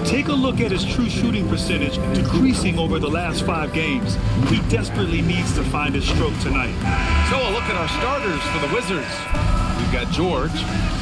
Take a look at his true shooting percentage decreasing over the last 5 games. He desperately needs to find his stroke tonight. So a look at our starters for the Wizards. We've got George,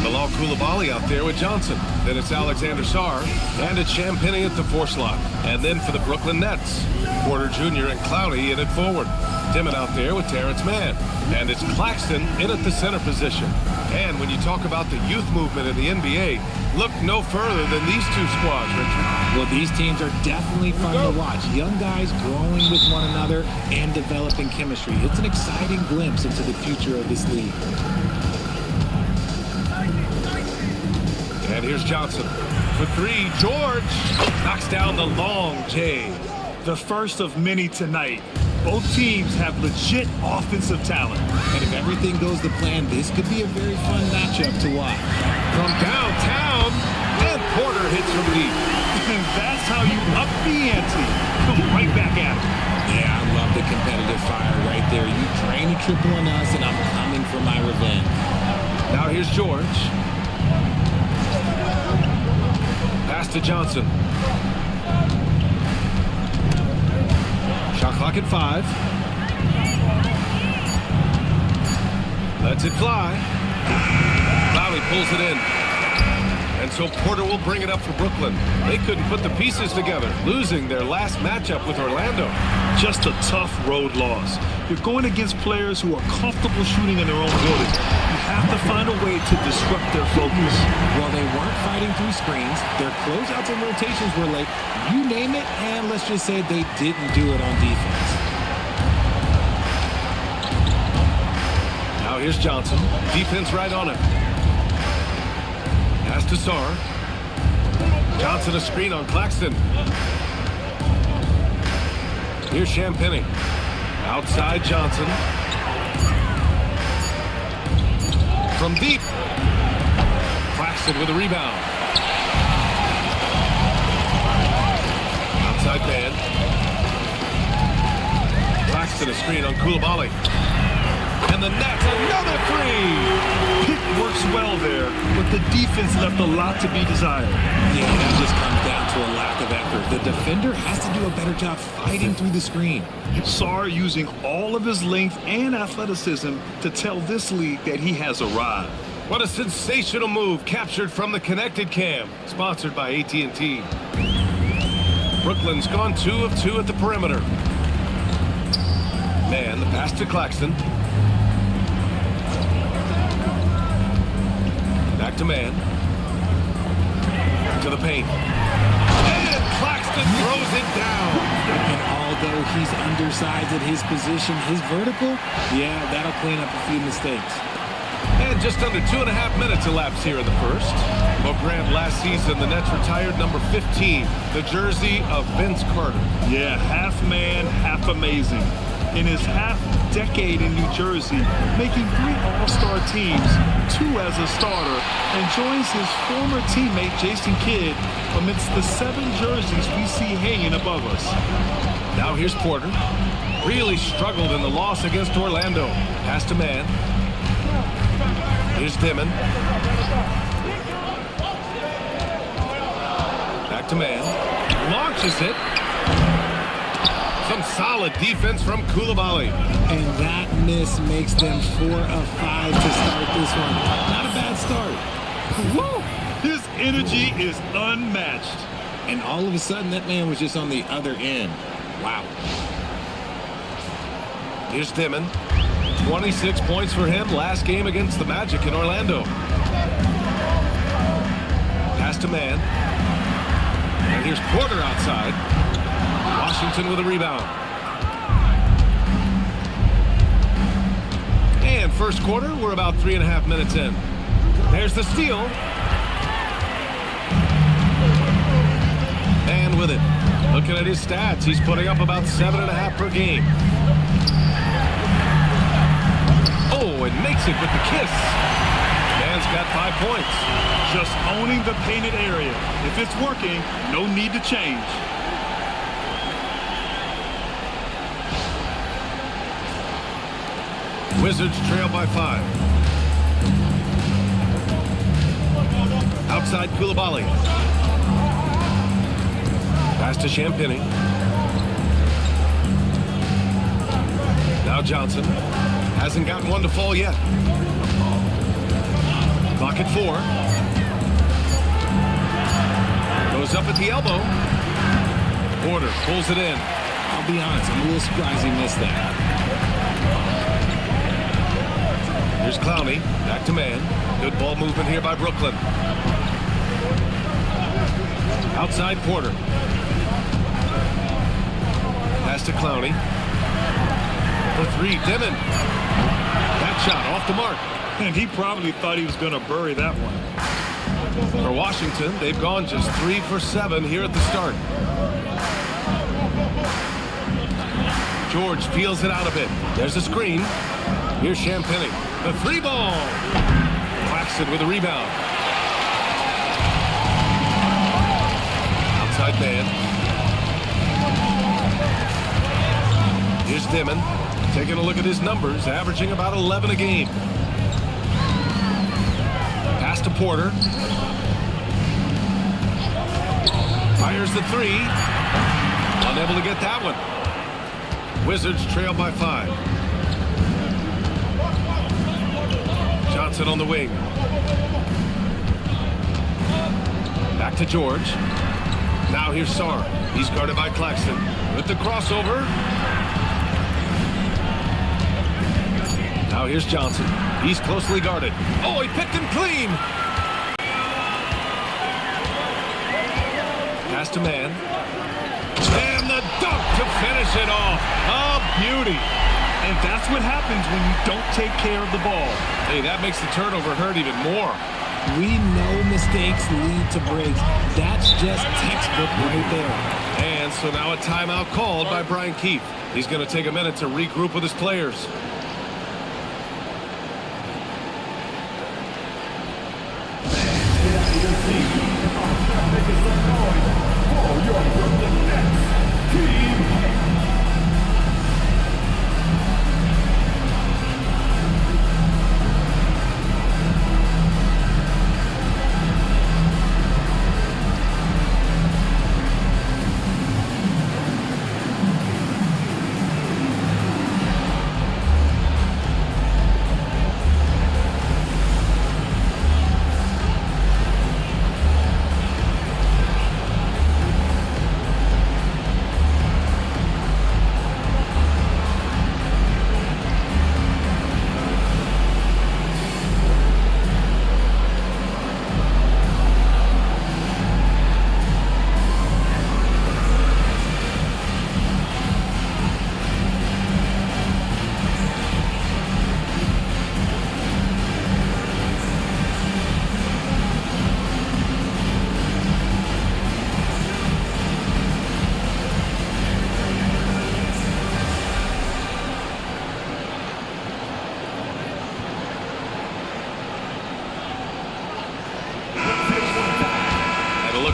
Bilal Coulibaly out there with Johnson. Then it's Alexander Sarr, and it's Champagnie at the 4 slot. And then for the Brooklyn Nets, Porter Jr. and Clowney in at forward. Dimon out there with Terrence Mann. And it's Claxton in at the center position. And when you talk about the youth movement in the NBA, look no further than these 2 squads, Richard. Well, these teams are definitely fun to watch. Young guys growing with one another and developing chemistry. It's an exciting glimpse into the future of this league. And here's Johnson. For 3, George knocks down the long J. The first of many tonight. Both teams have legit offensive talent. And if everything goes to plan, this could be a very fun matchup to watch. From downtown, and Porter hits from deep. And that's how you up the ante. Come right back at him. Yeah, I love the competitive fire right there. You drain a triple on us, and I'm coming for my revenge. Now here's George. Pass to Johnson. Shot clock at 5. Lets it fly. Clowney pulls it in. And so Porter will bring it up for Brooklyn. They couldn't put the pieces together, losing their last matchup with Orlando. Just a tough road loss. You're going against players who are comfortable shooting in their own building. You have to find a way to disrupt their focus. Well, they weren't fighting through screens. Their closeouts and rotations were late. You name it, and let's just say they didn't do it on defense. Now here's Johnson. Defense right on him. Pass to Sarr. Johnson a screen on Claxton. Here's Champagnie. Outside Johnson. From deep. Claxton with a rebound. Outside man. Claxton a screen on Coulibaly. And the net, another 3. Pick works well there, but the defense left a lot to be desired. Yeah, that just comes down to a lack of effort. The defender has to do a better job fighting through the screen. Sarr using all of his length and athleticism to tell this league that he has arrived. What a sensational move captured from the connected cam, sponsored by AT&T. Brooklyn's gone 2 of 2 at the perimeter. Man, the pass to Claxton. Back to man. To the paint. And Claxton throws it down. And although he's undersized at his position, his vertical, yeah, that'll clean up a few mistakes. And just under 2.5 minutes elapsed here in the first. Well, Grant, last season, the Nets retired number 15, the jersey of Vince Carter. Yeah, half man, half amazing. In his half-decade in New Jersey, making 3 All-Star teams, 2 as a starter, and joins his former teammate Jason Kidd amidst the 7 jerseys we see hanging above us. Now here's Porter. Really struggled in the loss against Orlando. Pass to man. Here's Dimon. Back to man. Launches it. Some solid defense from Coulibaly. And that miss makes them 4 of 5 to start this one. Not a bad start. Woo! His energy is unmatched. And all of a sudden, that man was just on the other end. Wow. Here's Dimon. 26 points for him last game against the Magic in Orlando. Pass to man. And here's Porter outside. Washington with a rebound. And first quarter, we're about 3.5 minutes in. There's the steal. And with it, looking at his stats, he's putting up about 7.5 per game. Oh, and makes it with the kiss. Man's got 5 points. Just owning the painted area. If it's working, no need to change. Wizards trail by 5. Outside Coulibaly. Pass to Champagny. Now Johnson. Hasn't gotten one to fall yet. Clock at 4. Goes up at the elbow. Porter pulls it in. I'll be honest, I'm a little surprised he missed that. Here's Clowney. Back to man. Good ball movement here by Brooklyn. Outside Porter. Pass to Clowney. For 3, Dimon. That shot off the mark. And he probably thought he was going to bury that one. For Washington, they've gone just 3 for 7 here at the start. George feels it out a bit. There's a screen. Here's Champagny. The 3 ball. Claxton with a rebound. Outside man. Here's Dimon. Taking a look at his numbers, averaging about 11 a game. Pass to Porter. Fires the 3. Unable to get that one. Wizards trail by 5. Johnson on the wing. Back to George. Now here's Sarr. He's guarded by Claxton. With the crossover. Now here's Johnson. He's closely guarded. Oh, he picked him clean. Pass to man. And the dunk to finish it off. A beauty. And that's what happens when you don't take care of the ball. Hey, that makes the turnover hurt even more. We know mistakes lead to breaks. That's just textbook right there. And so now a timeout called by Brian Keefe. He's going to take a minute to regroup with his players.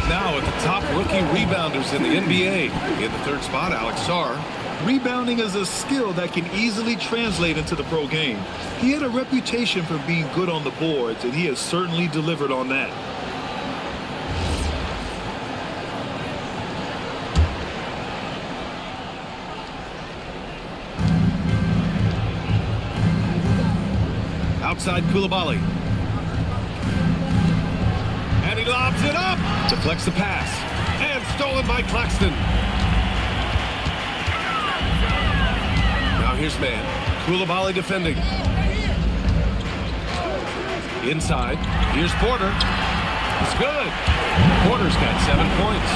Now at the top rookie rebounders in the NBA. In the 3rd spot, Alex Sarr. Rebounding is a skill that can easily translate into the pro game. He had a reputation for being good on the boards, and he has certainly delivered on that. Outside Koulibaly. And he lobs it up. Deflects the pass. And stolen by Claxton. Now here's man. Koulibaly defending. Inside. Here's Porter. It's good. Porter's got 7 points.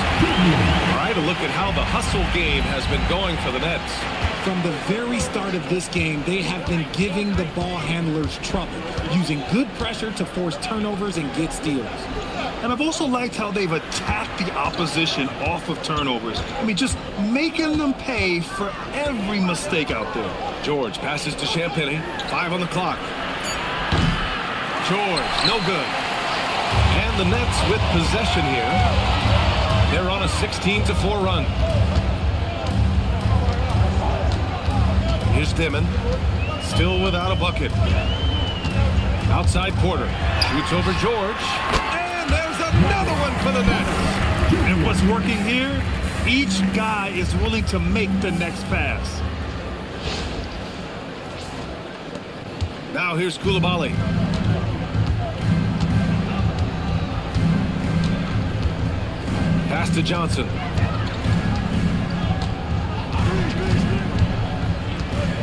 All right, a look at how the hustle game has been going for the Nets. From the very start of this game, they have been giving the ball handlers trouble, using good pressure to force turnovers and get steals. And I've also liked how they've attacked the opposition off of turnovers. I mean, just making them pay for every mistake out there. George passes to Champagny. 5 on the clock. George, no good. And the Nets with possession here. They're on a 16-4 run. Here's Dimon. Still without a bucket. Outside Porter. Shoots over George. And there's another one for the Nets. And what's working here Each guy is willing to make the next pass. Now here's Koulibaly. Pass to Johnson.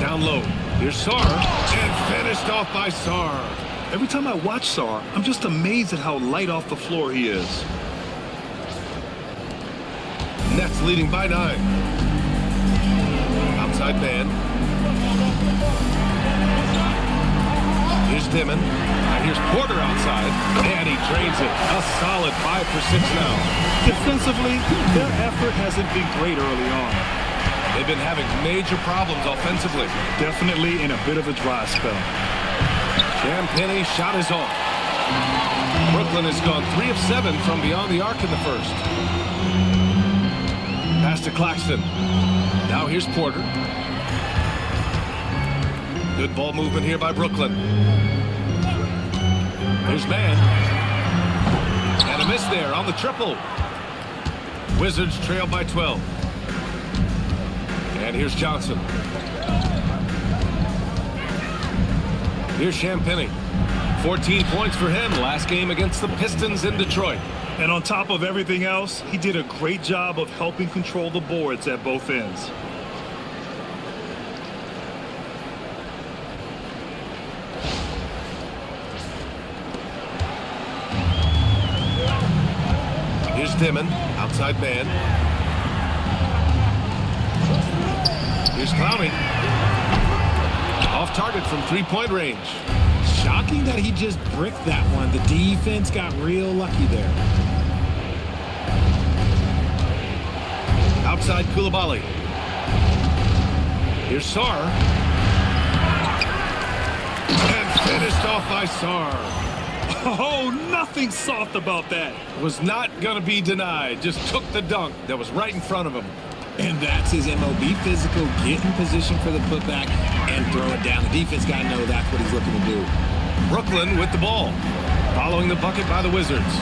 Down low. Here's Sarr. And finished off by Sarr. Every time I watch Sarr, I'm just amazed at how light off the floor he is. Nets leading by 9. Outside man. Here's Dimon. Here's Porter outside. And he drains it. A solid 5 for 6 now. Defensively, their effort hasn't been great early on. They've been having major problems offensively. Definitely in a bit of a dry spell. Champagnie shot is off. Brooklyn has gone 3 of 7 from beyond the arc in the first. Pass to Claxton. Now here's Porter. Good ball movement here by Brooklyn. Here's Mann. And a miss there on the triple. Wizards trail by 12. And here's Johnson. Here's Champagnie. 14 points for him last game against the Pistons in Detroit. And on top of everything else, he did a great job of helping control the boards at both ends. Here's Dimon, outside man. Here's Clowney. Off target from three-point range. Shocking that he just bricked that one. The defense got real lucky there. Outside Koulibaly. Here's Sarr. And finished off by Sarr. Oh, nothing soft about that. Was not going to be denied. Just took the dunk that was right in front of him. And that's his MO. Be physical, get in position for the putback, and throw it down. The defense got to know that's what he's looking to do. Brooklyn with the ball. Following the bucket by the Wizards.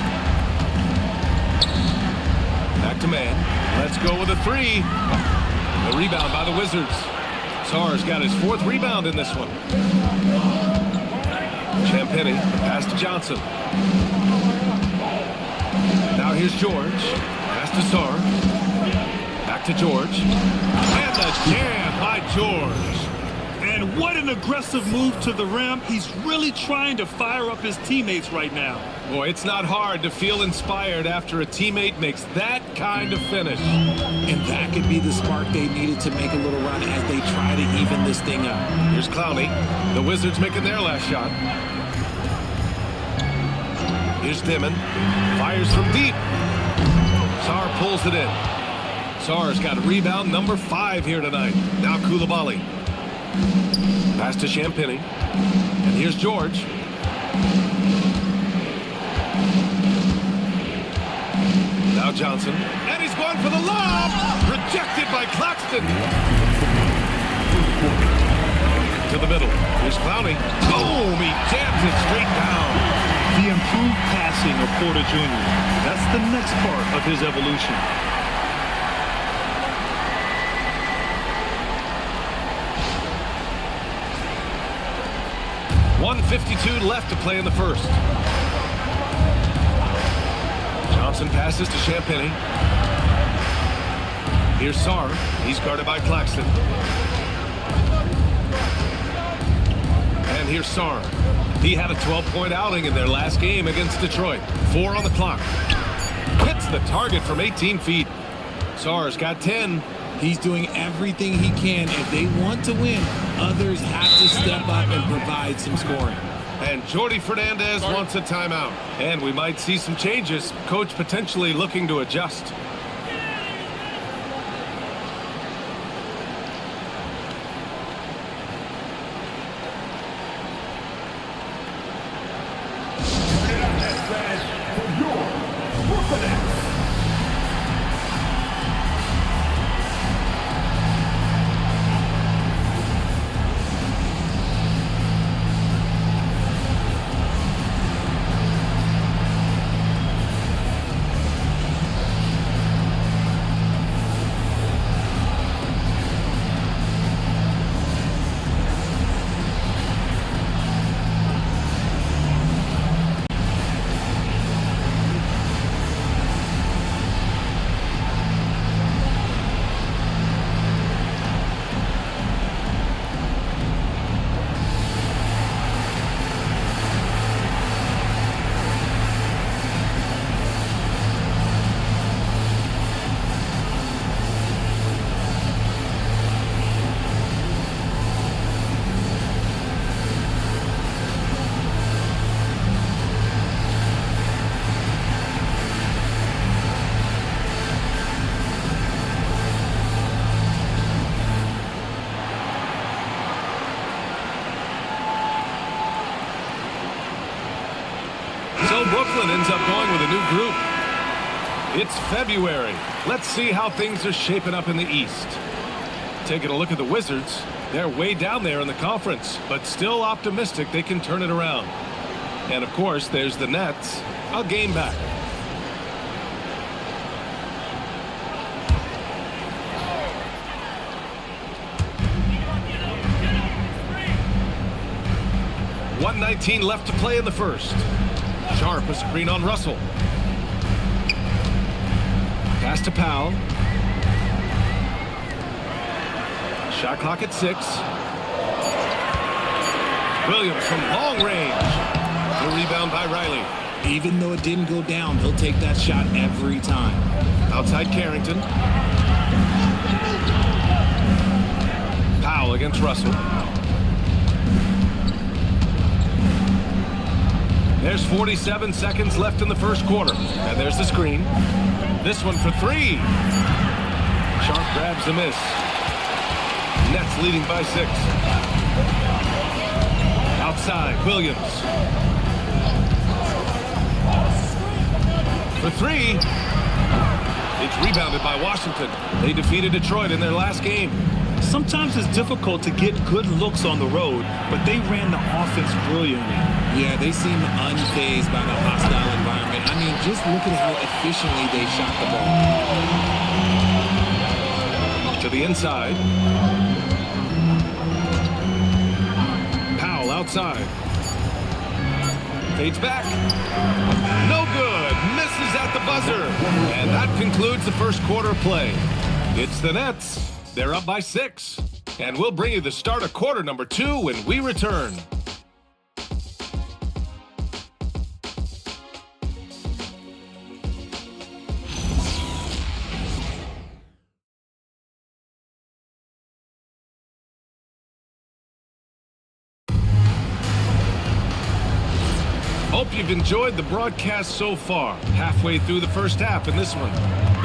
Back to man. Let's go with a 3. The rebound by the Wizards. Sarr's got his 4th rebound in this one. Champagnie, pass to Johnson. Now here's George. Pass to Sarr. Back to George. And the jam by George. And what an aggressive move to the rim. He's really trying to fire up his teammates right now. Boy, it's not hard to feel inspired after a teammate makes that kind of finish. And that could be the spark they needed to make a little run as they try to even this thing up. Here's Clowney. The Wizards making their last shot. Here's Dimon. Fires from deep. Sarr pulls it in. Sarr's got a rebound number 5 here tonight. Now Koulibaly. Pass to Champagnie. And here's George. Now Johnson. And he's going for the lob. Rejected by Claxton. To the middle. Here's Clowney. Boom! He jams it straight down. The improved passing of Porter Jr. That's the next part of his evolution. .152 left to play in the first. Johnson passes to Champagnie. Here's Sarr. He's guarded by Claxton. And here's Sarr. He had a 12-point outing in their last game against Detroit. 4 on the clock. Hits the target from 18 feet. Sarr's got 10. He's doing everything he can. If they want to win, others have to step up and provide some scoring. And Jordi Fernandez wants a timeout. And we might see some changes. Coach potentially looking to adjust. So Brooklyn ends up going with a new group. It's February. Let's see how things are shaping up in the East. Taking a look at the Wizards. They're way down there in the conference, but still optimistic they can turn it around. And, of course, there's the Nets, a game back. .119 left to play in the first. Sharp, a screen on Russell. Pass to Powell. Shot clock at 6. Williams from long range. The rebound by Riley. Even though it didn't go down, he'll take that shot every time. Outside Carrington. Powell against Russell. There's 47 seconds left in the first quarter. And there's the screen. This one for 3. Sharp grabs the miss. Nets leading by 6. Outside, Williams. For 3. It's rebounded by Washington. They defeated Detroit in their last game. Sometimes it's difficult to get good looks on the road, but they ran the offense brilliantly. Yeah, they seem unfazed by the hostile environment. I mean, just look at how efficiently they shot the ball. To the inside. Powell outside. Fades back. No good. Misses at the buzzer. And that concludes the first quarter play. It's the Nets. They're up by 6. And we'll bring you the start of quarter number 2 when we return. Hope you've enjoyed the broadcast so far. Halfway through the first half in this one.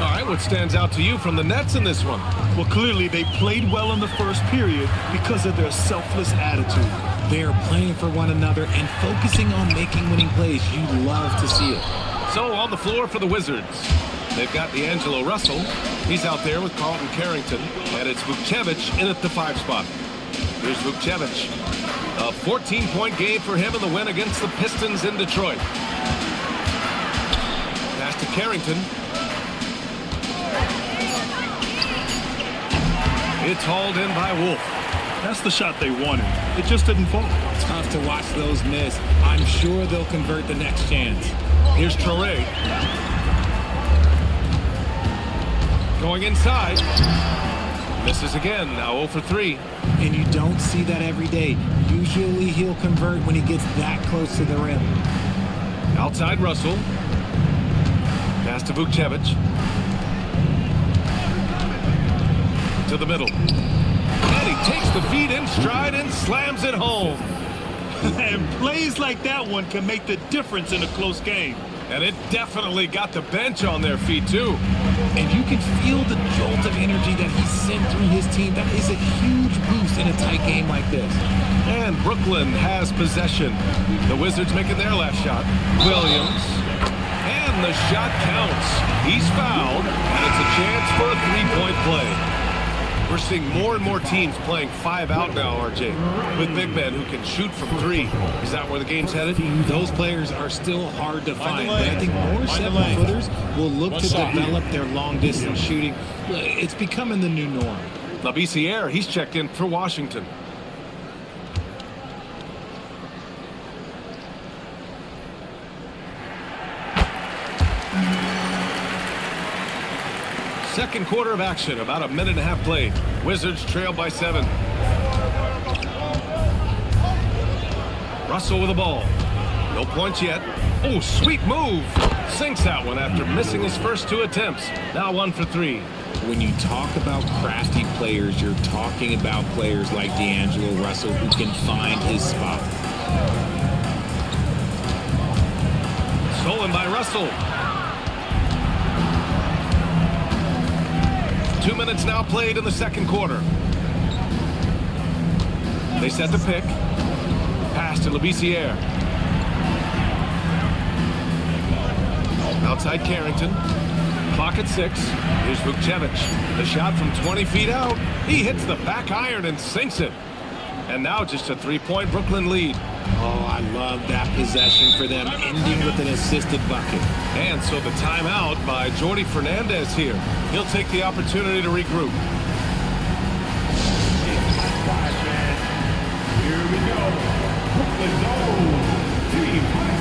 All right, what stands out to you from the Nets in this one? Well, clearly they played well in the first period because of their selfless attitude. They are playing for one another and focusing on making winning plays. You love to see it. So on the floor for the Wizards, they've got D'Angelo Russell. He's out there with Carlton Carrington. And it's Vukcevic in at the 5 spot. Here's Vukcevic. A 14-point game for him in the win against the Pistons in Detroit. Pass to Carrington. It's hauled in by Wolf. That's the shot they wanted. It just didn't fall. Tough to watch those miss. I'm sure they'll convert the next chance. Here's Traore. Going inside. Misses again, now 0 for 3. And you don't see that every day. Usually he'll convert when he gets that close to the rim. Outside Russell. Pass to Vukcevic. To the middle. And he takes the feed in stride and slams it home. And plays like that one can make the difference in a close game. And it definitely got the bench on their feet, too. And you can feel the jolt of energy that he sent through his team. That is a huge boost in a tight game like this. And Brooklyn has possession. The Wizards making their last shot. Williams. And the shot counts. He's fouled, and it's a chance for a 3-point play. We're seeing more and more teams playing 5 out now, RJ, with big men who can shoot from 3. Is that where the game's headed? Those players are still hard to find, but I think more 7-footers will look to develop their long-distance shooting. It's becoming the new norm. Labissiere, he's checked in for Washington. Second quarter of action, about a minute and a half played. Wizards trail by 7. Russell with the ball. No points yet. Oh, sweet move. Sinks that one after missing his first 2 attempts. Now 1 for 3. When you talk about crafty players, you're talking about players like D'Angelo Russell who can find his spot. Stolen by Russell. 2 minutes now played in the second quarter. They set the pick. Pass to Labissiere. Outside Carrington. Clock at 6. Here's Vukcevic. The shot from 20 feet out. He hits the back iron and sinks it. And now just a 3-point Brooklyn lead. Oh, I love that possession for them, ending with an assisted bucket. And so the timeout by Jordi Fernandez here. He'll take the opportunity to regroup. Here we go. Brooklyn goes. Team fight.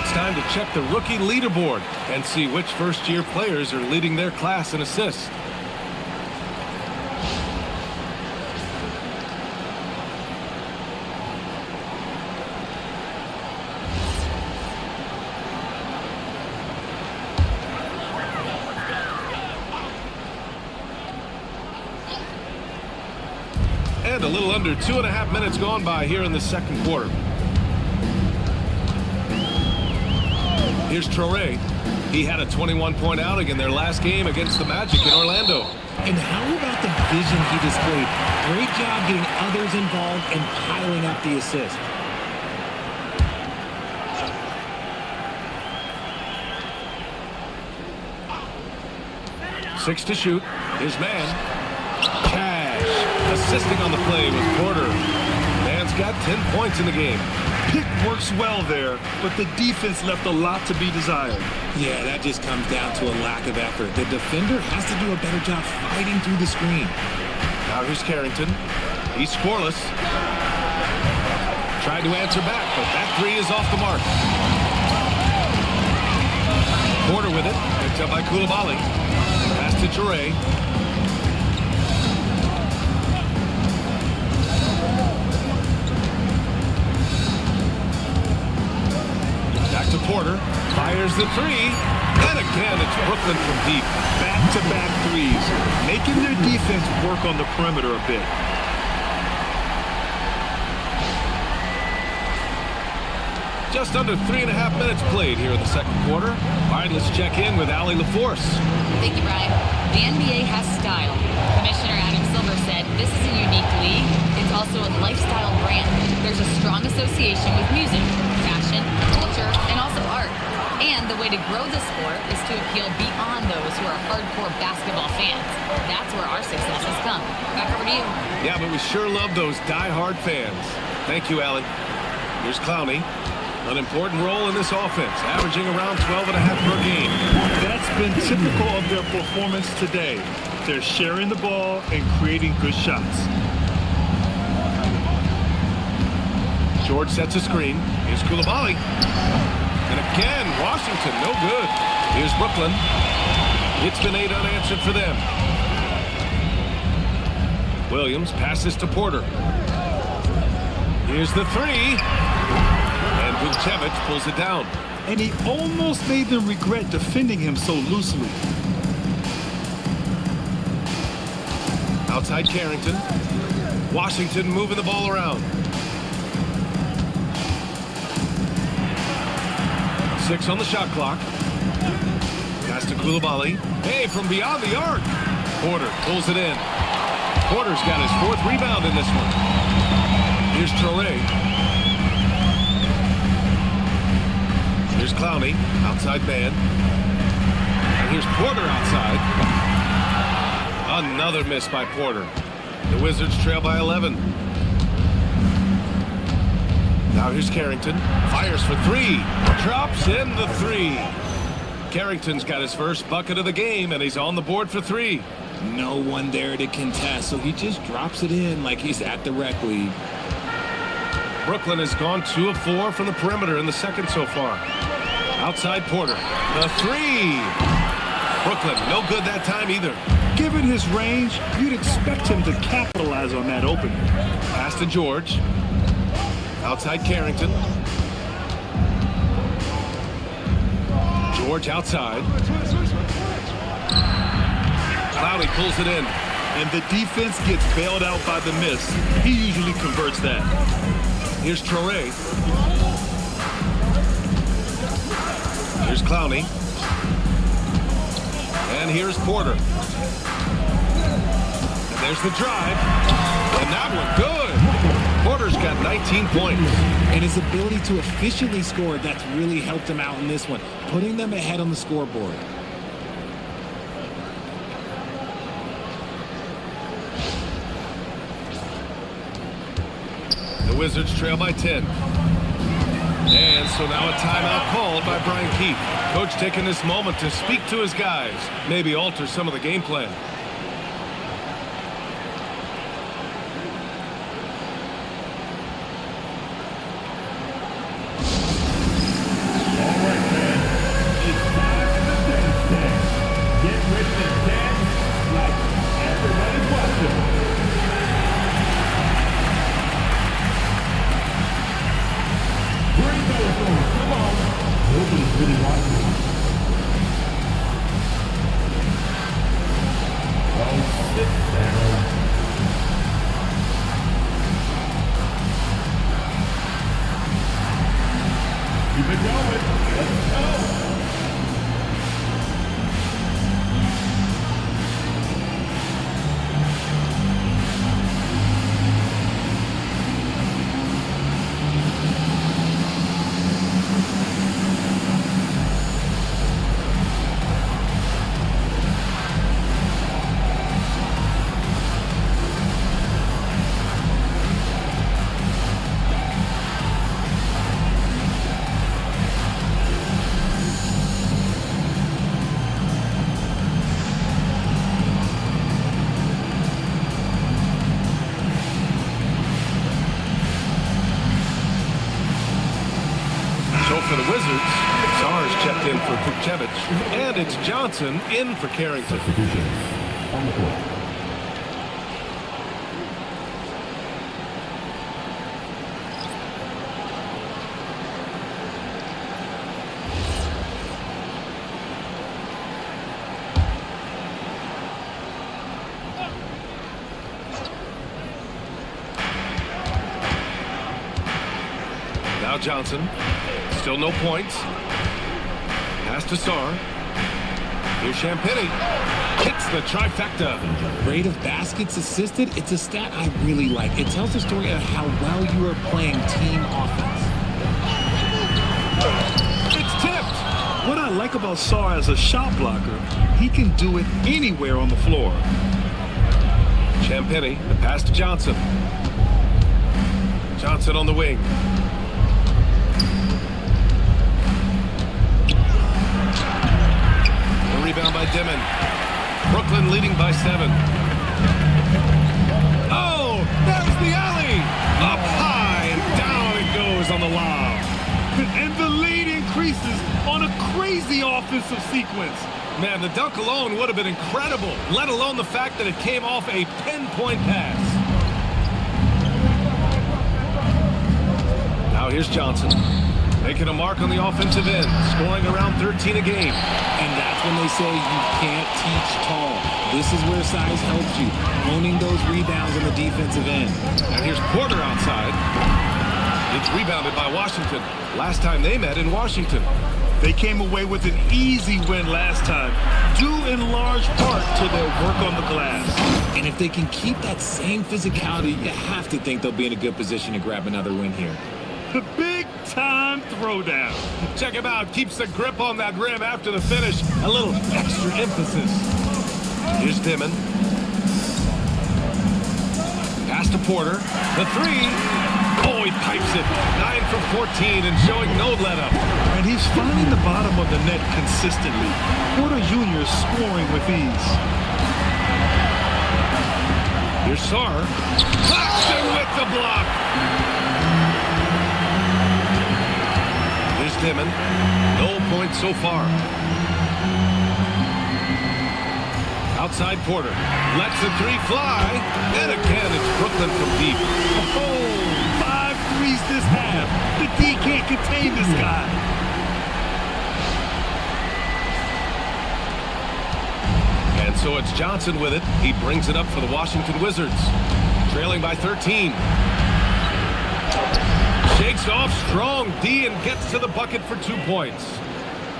It's time to check the rookie leaderboard and see which first-year players are leading their class in assists. And a little under 2.5 minutes gone by here in the second quarter. Here's Traoré. He had a 21-point outing in their last game against the Magic in Orlando. And how about the vision he displayed? Great job getting others involved and piling up the assist. Six to shoot. His man. Cash. Assisting on the play was Porter. Man's got 10 points in the game. Pick works well there, but the defense left a lot to be desired. Yeah, that just comes down to a lack of effort. The defender has to do a better job fighting through the screen. Now here's Carrington. He's scoreless. Tried to answer back, but that three is off the mark. Porter with it. Picked up by Coulibaly. Pass to Traoré. Back to Porter, fires the three, and again it's Brooklyn from deep. Back-to-back threes, making their defense work on the perimeter a bit. Just under 3.5 minutes played here in the second quarter. All right, let's check in with Allie LaForce. Thank you, Brian. The NBA has style. Commissioner Adam Silver said this is a unique league. It's also a lifestyle brand. There's a strong association with music, fashion, culture, and also art. And the way to grow the sport is to appeal beyond those who are hardcore basketball fans. That's where our success has come. Back over to you. Yeah, but we sure love those die-hard fans. Thank you, Allie. Here's Clowney. An important role in this offense, averaging around 12.5 per game. That's been typical of their performance today. They're sharing the ball and creating good shots. George sets a screen. Here's Coulibaly. And again, Washington, no good. Here's Brooklyn. It's been 8 unanswered for them. Williams passes to Porter. Here's the three. And Vukcevic pulls it down. And he almost made them regret defending him so loosely. Outside Carrington. Washington moving the ball around. 6 on the shot clock. Pass to Coulibaly. Hey, from beyond the arc. Porter pulls it in. Porter's got his 4th rebound in this one. Here's Traoré. Here's Clowney, outside man. And here's Porter outside. Another miss by Porter. The Wizards trail by 11. Now here's Carrington. Fires for three. Drops in the three. Carrington's got his first bucket of the game, and he's on the board for three. No one there to contest, so he just drops it in like he's at the rec league. Brooklyn has gone 2 of 4 from the perimeter in the second so far. Outside Porter. The three. Brooklyn, no good that time either. Given his range, you'd expect him to capitalize on that opening. Pass to George. Outside Carrington. George outside. Clowney pulls it in. And the defense gets bailed out by the miss. He usually converts that. Here's Traoré. Here's Clowney. And here's Porter. And there's the drive. And that one good. Porter's got 19 points. And his ability to efficiently score, that's really helped him out in this one, putting them ahead on the scoreboard. The Wizards trail by 10. And so now a timeout called by Brian Keefe. Coach taking this moment to speak to his guys, maybe alter some of the game plan. For the Wizards, Sars checked in for Vukcevic, and it's Johnson in for Carrington. On the court. Now Johnson. Still no points. Pass to Sar. Here's Champagny. Hits the trifecta. Rate of baskets assisted, it's a stat I really like. It tells the story of how well you are playing team offense. It's tipped. What I like about Sar as a shot blocker, he can do it anywhere on the floor. Champagny, the pass to Johnson. Johnson on the wing. Rebound by Dimon. Brooklyn leading by 7. Oh, there's the alley. Up high and down it goes on the lob. And the lead increases on a crazy offensive sequence. Man, the dunk alone would have been incredible, let alone the fact that it came off a pinpoint pass. Now here's Johnson. Making a mark on the offensive end, scoring around 13 a game. And that's when they say you can't teach tall. This is where size helps you, owning those rebounds on the defensive end. And here's Porter outside. It's rebounded by Washington. Last time they met in Washington. They came away with an easy win last time, due in large part to their work on the glass. And if they can keep that same physicality, you have to think they'll be in a good position to grab another win here. The big-time throwdown. Check him out. Keeps the grip on that rim after the finish. A little extra emphasis. Here's Dimon. Pass to Porter. The three. Oh, he pipes it. 9 for 14 and showing no let-up. And he's finding the bottom of the net consistently. Porter Jr. scoring with ease. Here's Sarr. Claxton with the block. Here's Dimon. No points so far. Outside Porter. Lets the three fly. And again, it's Brooklyn from deep. Oh, 5 threes this half. The D can't contain this guy. And so it's Johnson with it. He brings it up for the Washington Wizards. Trailing by 13. Shakes off strong D and gets to the bucket for 2 points.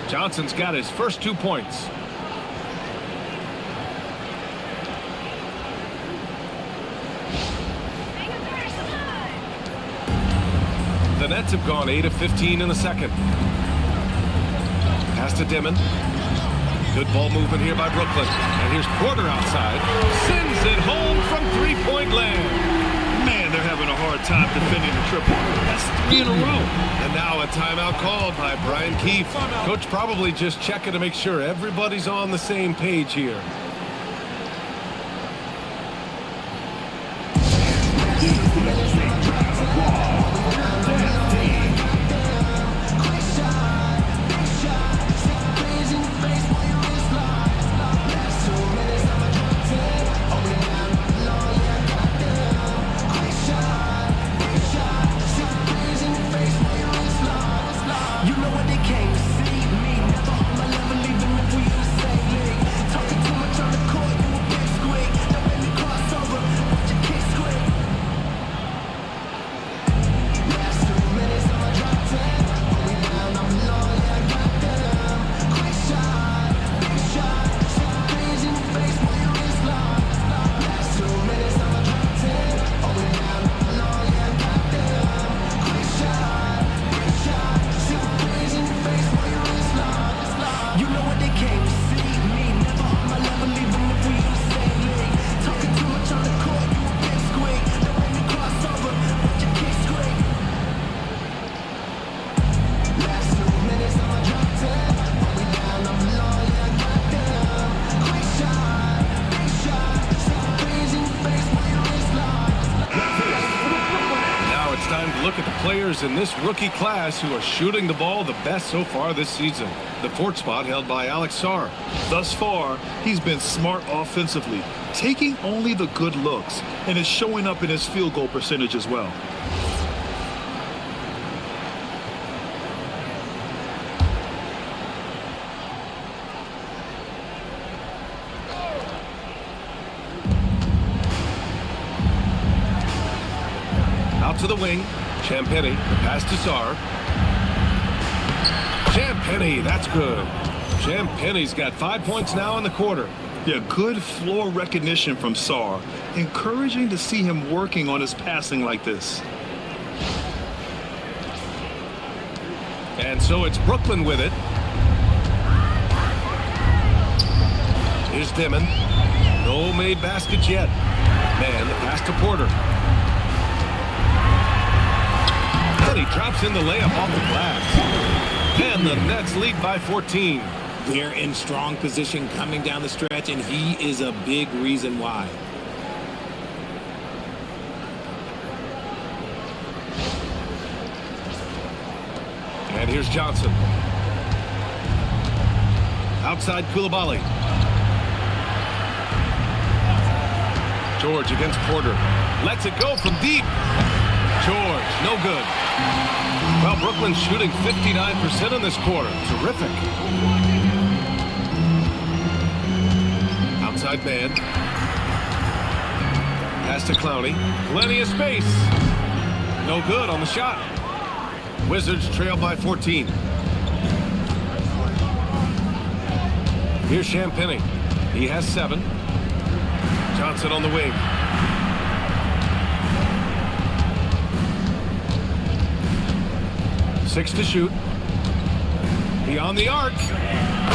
Johnson's got his first 2 points. The Nets have gone 8 of 15 in the second. Pass to Dimon. Good ball movement here by Brooklyn. And here's Porter outside. Sends it home from three-point land. Man, they're having a hard time defending the triple. That's 3 in a row. And now a timeout called by Brian Keefe. Coach probably just checking to make sure everybody's on the same page here. In this rookie class who are shooting the ball the best so far this season. The fourth spot held by Alex Sarr. Thus far, he's been smart offensively, taking only the good looks, and is showing up in his field goal percentage as well. Out to the wing. Champagnie, the pass to Sarr. Champagnie, that's good. Champagnie's got 5 points now in the quarter. Yeah, good floor recognition from Sarr. Encouraging to see him working on his passing like this. And so it's Brooklyn with it. Here's Dimon. No made baskets yet. Man, the pass to Porter. He drops in the layup off the glass. And the Nets lead by 14. They're in strong position coming down the stretch, and he is a big reason why. And here's Johnson. Outside Koulibaly. George against Porter. Lets it go from deep. George, no good. Well, Brooklyn's shooting 59% in this quarter. Terrific. Outside man. Pass to Clowney. Plenty of space. No good on the shot. Wizards trail by 14. Here's Champagnie. He has 7. Johnson on the wing. Six to shoot. Beyond the arc.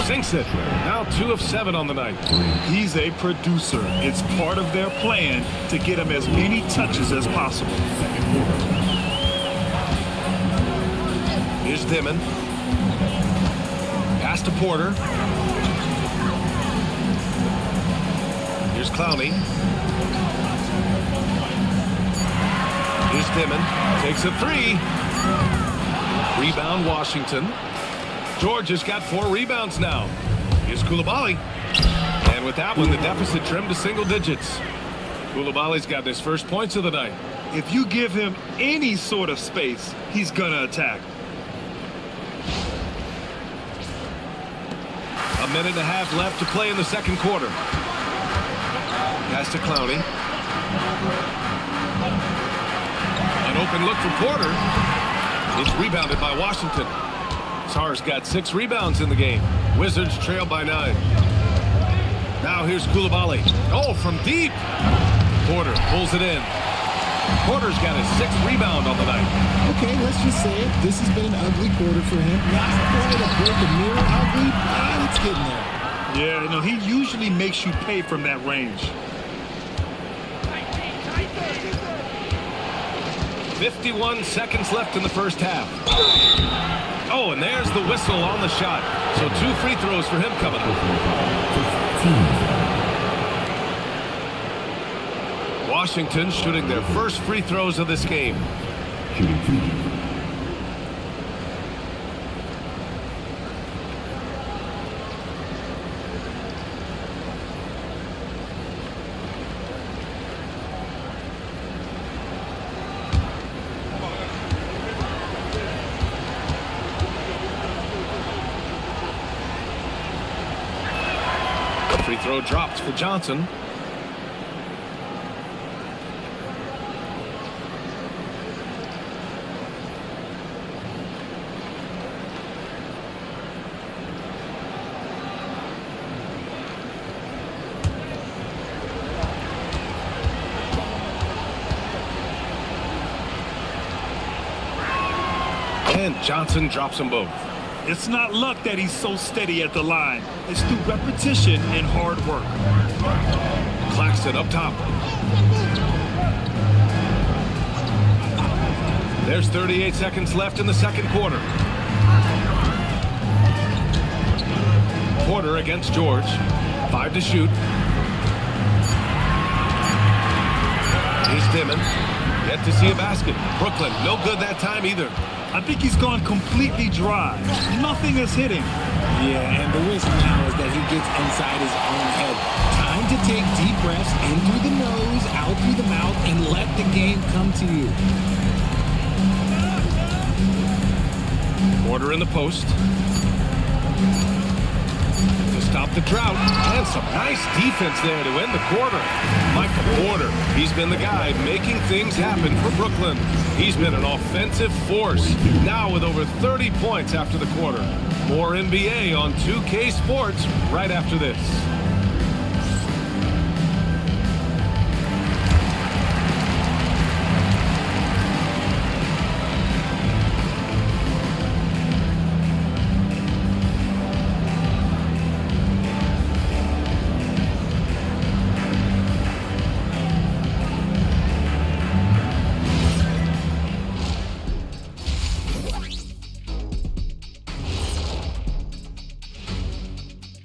Sinks it. Now 2 of 7 on the night. He's a producer. It's part of their plan to get him as many touches as possible. Here's Dimon. Pass to Porter. Here's Clowney. Here's Dimon. Takes a 3. Rebound Washington. George has got 4 rebounds now. Here's Coulibaly. And with that one, the deficit trimmed to single digits. Coulibaly's got his first points of the night. If you give him any sort of space, he's gonna attack. A minute and a half left to play in the second quarter. Pass to Clowney. An open look for Porter. It's rebounded by Washington. Sarr's got 6 rebounds in the game. Wizards trail by 9. Now here's Coulibaly. Oh, from deep. Porter pulls it in. Porter's got his 6th rebound on the night. Okay, let's just say it. This has been an ugly quarter for him. Not quite a break a mirror ugly, but it's getting there. Yeah, no, he usually makes you pay from that range. 51 seconds left in the first half. Oh, and there's the whistle on the shot. So 2 free throws for him coming up. Washington shooting their first free throws of this game. Free throw dropped for Johnson. And Johnson drops them both. It's not luck that he's so steady at the line. It's through repetition and hard work. Claxton up top. There's 38 seconds left in the second quarter. Porter against George. 5 to shoot. Here's Dimon. Yet to see a basket. Brooklyn, no good that time either. I think he's gone completely dry. Nothing is hitting. Yeah, and the risk now is that he gets inside his own head. Time to take deep breaths in through the nose, out through the mouth, and let the game come to you. Porter in the post. To stop the drought. And some nice defense there to end the quarter. Michael Porter, he's been the guy making things happen for Brooklyn. He's been an offensive force. Now with over 30 points after the quarter. More NBA on 2K Sports right after this.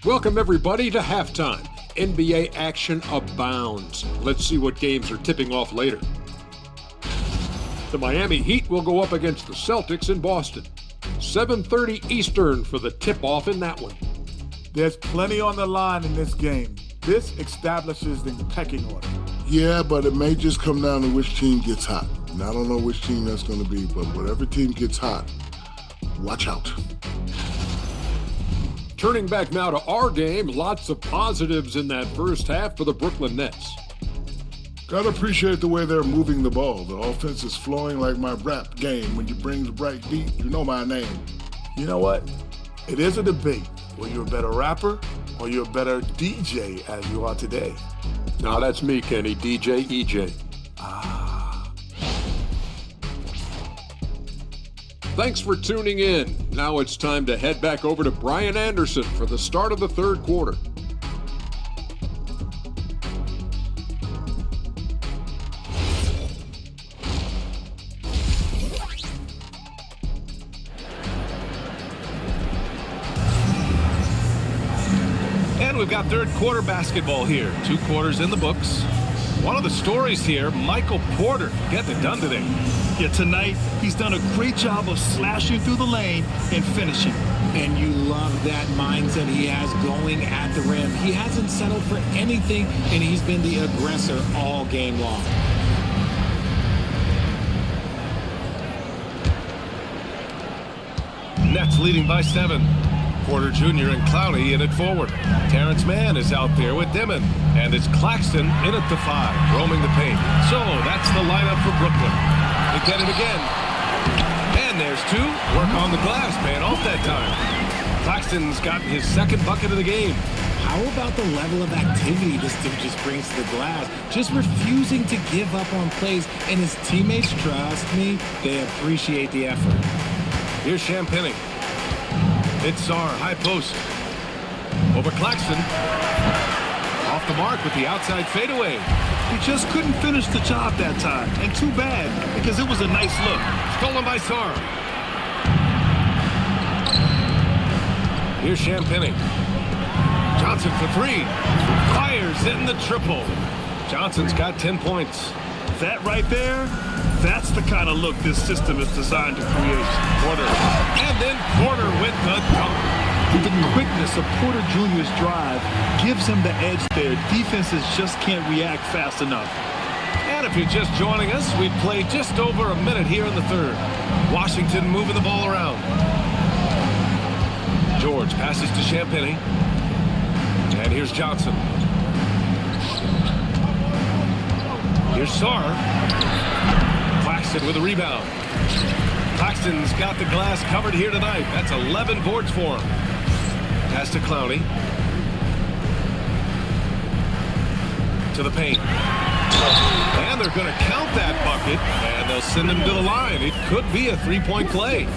Welcome, everybody, to halftime. NBA action abounds. Let's see what games are tipping off later. The Miami Heat will go up against the Celtics in Boston. 7:30 Eastern for the tip-off in that one. There's plenty on the line in this game. This establishes the pecking order. Yeah, but it may just come down to which team gets hot. And I don't know which team that's going to be, but whatever team gets hot, watch out. Turning back now to our game, lots of positives in that first half for the Brooklyn Nets. Gotta appreciate the way they're moving the ball. The offense is flowing like my rap game. When you bring the bright beat, you know my name. You know what? It is a debate. Were you a better rapper or you're a better DJ as you are today? Now that's me, Kenny, DJ EJ. Thanks for tuning in. Now it's time to head back over to Brian Anderson for the start of the third quarter. And we've got third quarter basketball here. 2 quarters in the books. One of the stories here, Michael Porter getting it done today. Yeah, tonight he's done a great job of slashing through the lane and finishing. And you love that mindset he has going at the rim. He hasn't settled for anything, and he's been the aggressor all game long. Nets leading by 7. Porter Jr. and Clowney in it forward. Terrence Mann is out there with Dimon. And it's Claxton in at the 5, roaming the paint. So that's the lineup for Brooklyn. They get it again. And there's 2. Work on the glass, paying off that time. Claxton's gotten his 2nd bucket of the game. How about the level of activity this dude just brings to the glass? Just refusing to give up on plays. And his teammates, trust me, they appreciate the effort. Here's Champagny. It's Sarr, high post. Over Claxton. Off the mark with the outside fadeaway. He just couldn't finish the job that time. And too bad, because it was a nice look. Stolen by Sarr. Here's Champagny. Johnson for 3. Fires in the triple. Johnson's got 10 points. That right there, that's the kind of look this system is designed to create. Porter. And then Porter with the dunk. The quickness of Porter Jr.'s drive gives him the edge there. Defenses just can't react fast enough. And if you're just joining us, we've played just over a minute here in the third. Washington moving the ball around. George passes to Champagny. And here's Johnson. Here's Sarr. Claxton with a rebound. Claxton's got the glass covered here tonight. That's 11 boards for him. Pass to Clowney. To the paint. And they're going to count that bucket, and they'll send him to the line. It could be a 3-point play.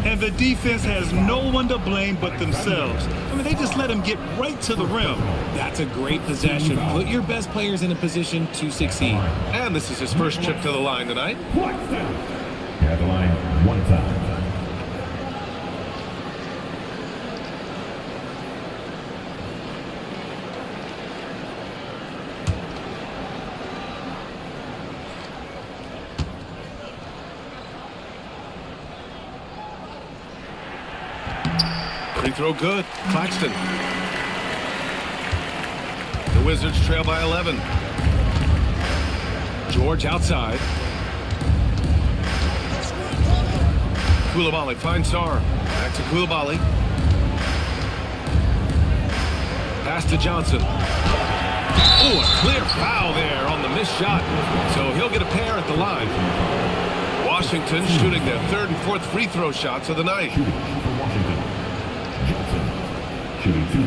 And the defense has no one to blame but themselves. I mean, they just let him get right to the rim. That's a great possession. Put your best players in a position to succeed. And this is his first trip to the line tonight. At the line, 1 time. Free throw good. Claxton. The Wizards trail by 11. George outside. Koulibaly finds Sarr. Back to Koulibaly. Pass to Johnson. Oh, a clear foul there on the missed shot. So he'll get a pair at the line. Washington shooting their 3rd and 4th free throw shots of the night. Shooting 2 for Washington. Johnson. Shooting 2.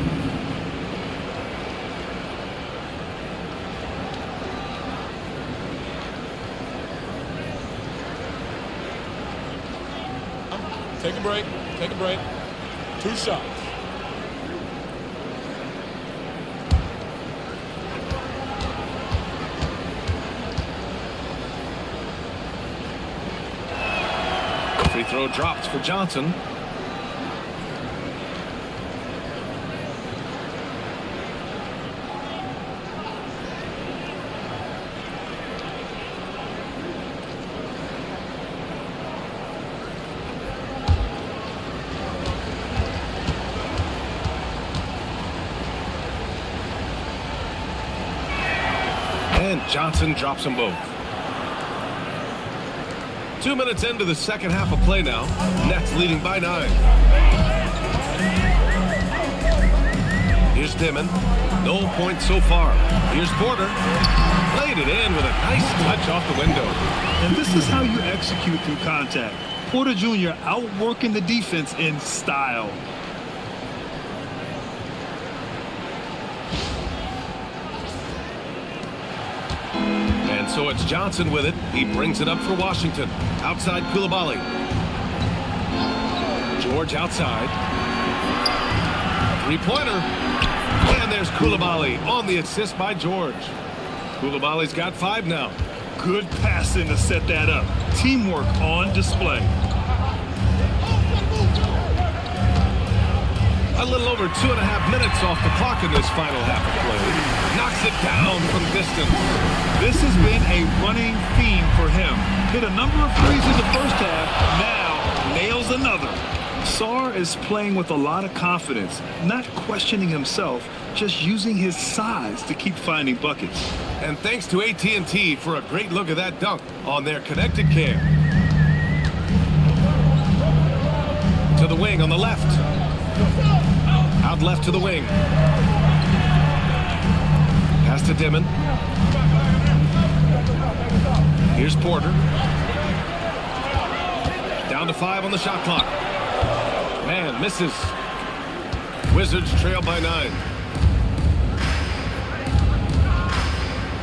Take a break. Take a break. 2 shots. Free throw drops for Johnson. And Johnson drops them both. 2 minutes into the second half of play now. Nets leading by 9. Here's Dimon. No points so far. Here's Porter. Played it in with a nice touch off the window. And this is how you execute through contact. Porter Jr. outworking the defense in style. And so it's Johnson with it. He brings it up for Washington. Outside Koulibaly. George outside. Three-pointer. And there's Koulibaly on the assist by George. Koulibaly's got 5 now. Good passing to set that up. Teamwork on display. A little over 2.5 minutes off the clock in this final half of play. Knocks it down from distance. This has been a running theme for him. Hit a number of threes in the first half. Now nails another. Sarr is playing with a lot of confidence, not questioning himself, just using his size to keep finding buckets. And thanks to AT&T for a great look at that dunk on their connected cam. To the wing on the left. Out left to the wing. Pass to Dimon. Here's Porter. Down to 5 on the shot clock. Man, misses. Wizards trail by 9.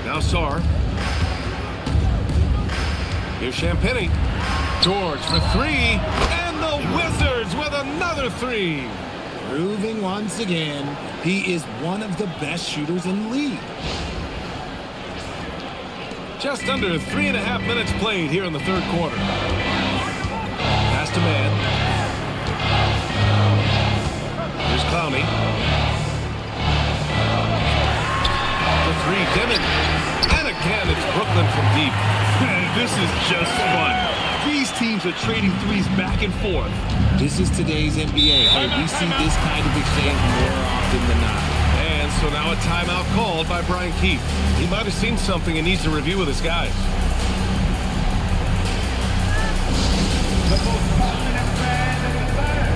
Now Sarr. Here's Champagnie. George for 3. And the Wizards with another 3. Proving once again, he is one of the best shooters in the league. Just under 3.5 minutes played here in the third quarter. Pass to Man. Here's Clowney. For 3, Dimon. And again, it's Brooklyn from deep. Man, this is just fun. These teams are trading threes back and forth. This is today's NBA. Hey, we see this kind of exchange more often than not. And so now a timeout called by Brian Keefe. He might have seen something and needs to review with his guys. The most confident man in the land.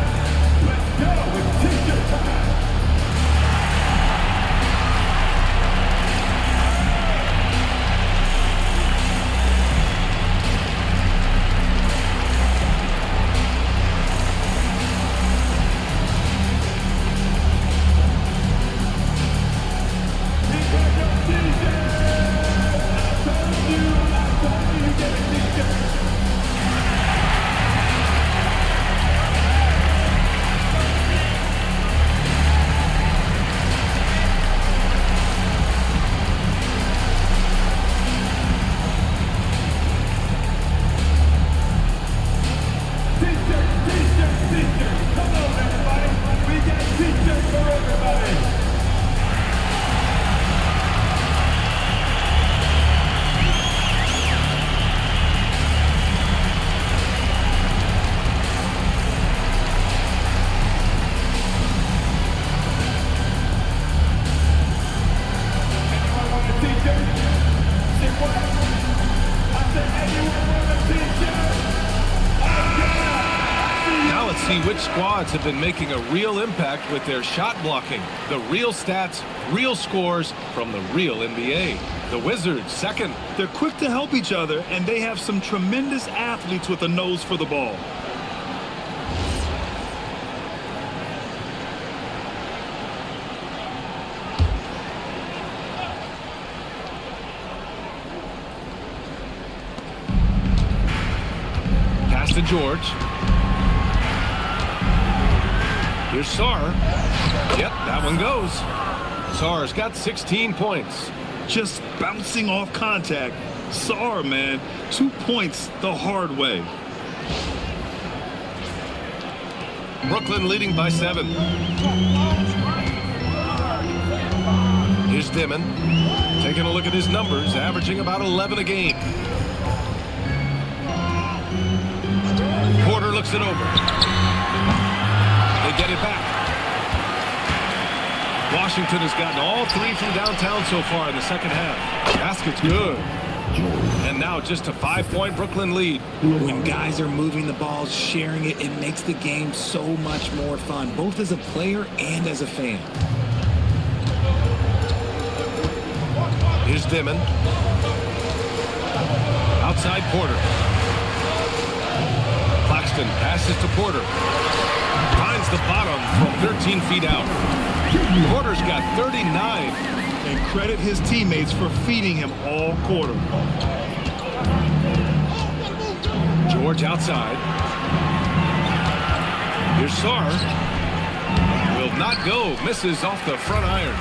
Let's go with T-shirt time. See which squads have been making a real impact with their shot blocking. The real stats, real scores from the real NBA. The Wizards second. They're quick to help each other, and they have some tremendous athletes with a nose for the ball. Pass to George. Here's Sarr. Yep, that one goes. Sarr's got 16 points. Just bouncing off contact. Sarr, man, 2 points the hard way. Brooklyn leading by 7. Here's Dimon. Taking a look at his numbers, averaging about 11 a game. Porter looks it over. They get it back. Washington has gotten all 3 from downtown so far in the second half. Basket's good. And now just a 5-point Brooklyn lead. When guys are moving the ball, sharing it, it makes the game so much more fun, both as a player and as a fan. Here's Dimon. Outside Porter. Claxton passes to Porter. Finds the bottom from 13 feet out. Porter's got 39. And credit his teammates for feeding him all quarter. George outside. Here's Sarr. Will not go. Misses off the front iron.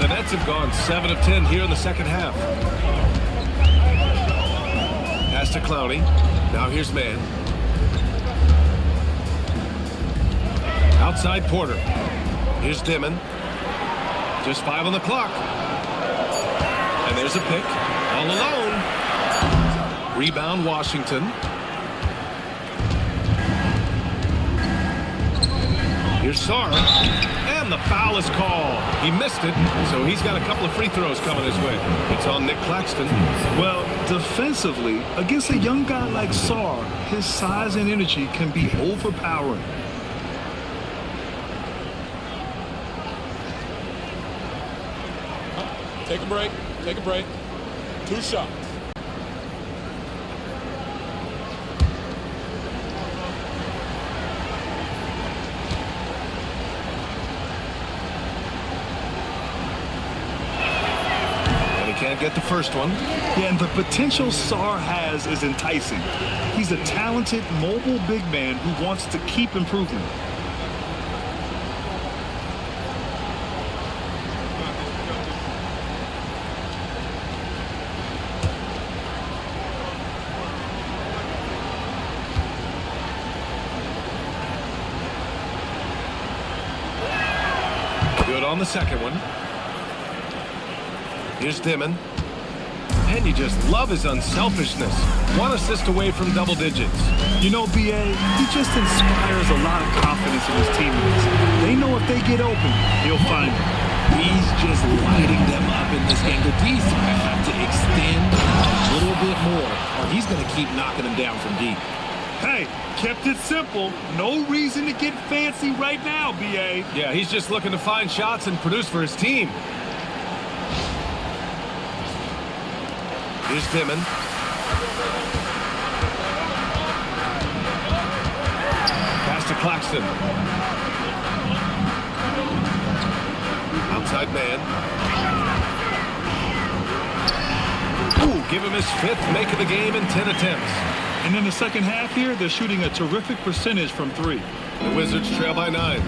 The Nets have gone 7 of 10 here in the second half. Pass to Clowney. Now here's Man. Outside Porter. Here's Dimon. Just 5 on the clock. And there's a pick. All alone. Rebound Washington. Here's Sarr. And the foul is called. He missed it, so he's got a couple of free throws coming his way. It's on Nick Claxton. Well, defensively, against a young guy like Sarr, his size and energy can be overpowering. Take a break. Take a break. 2 shots. Can't get the first one. Yeah, and the potential Sarr has is enticing. He's a talented, mobile big man who wants to keep improving. Good on the second one. Here's Dimon. And you just love his unselfishness. 1 assist away from double digits. You know, BA, he just inspires a lot of confidence in his teammates. They know if they get open, he'll find them. He's just lighting them up in this game. The D's have to extend a little bit more, or he's going to keep knocking them down from deep. Hey, kept it simple. No reason to get fancy right now, BA. Yeah, he's just looking to find shots and produce for his team. Here's Dimon. Pass to Claxton. Outside Man. Ooh, give him his 5th make of the game in 10 attempts. And in the second half here, they're shooting a terrific percentage from 3. The Wizards trail by 9.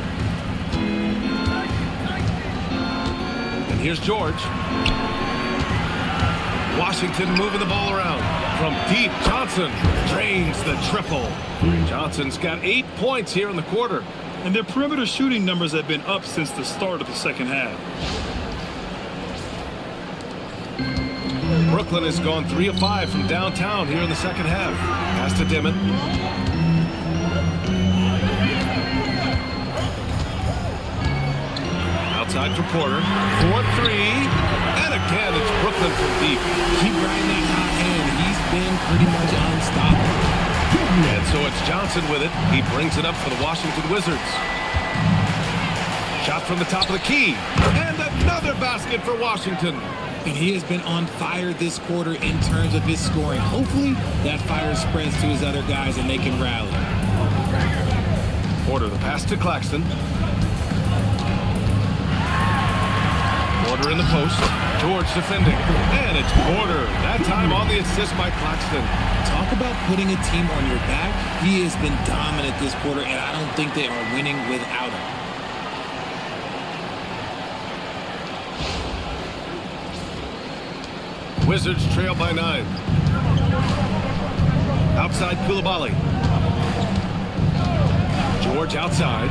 And here's George. Washington moving the ball around. From deep, Johnson drains the triple. Johnson's got 8 points here in the quarter. And their perimeter shooting numbers have been up since the start of the second half. Brooklyn has gone 3 of 5 from downtown here in the second half. Pass to Dimon. Outside for Porter. 4-3. And again, it's Brooklyn from deep. Keep riding that hot hand. He's been pretty much unstoppable. And so it's Johnson with it. He brings it up for the Washington Wizards. Shot from the top of the key. And another basket for Washington. And he has been on fire this quarter in terms of his scoring. Hopefully, that fire spreads to his other guys and they can rally. Porter, the pass to Claxton. Porter in the post. George defending. And it's Porter. That time on the assist by Claxton. Talk about putting a team on your back. He has been dominant this quarter, and I don't think they are winning without him. Wizards trail by 9. Outside Koulibaly. George outside.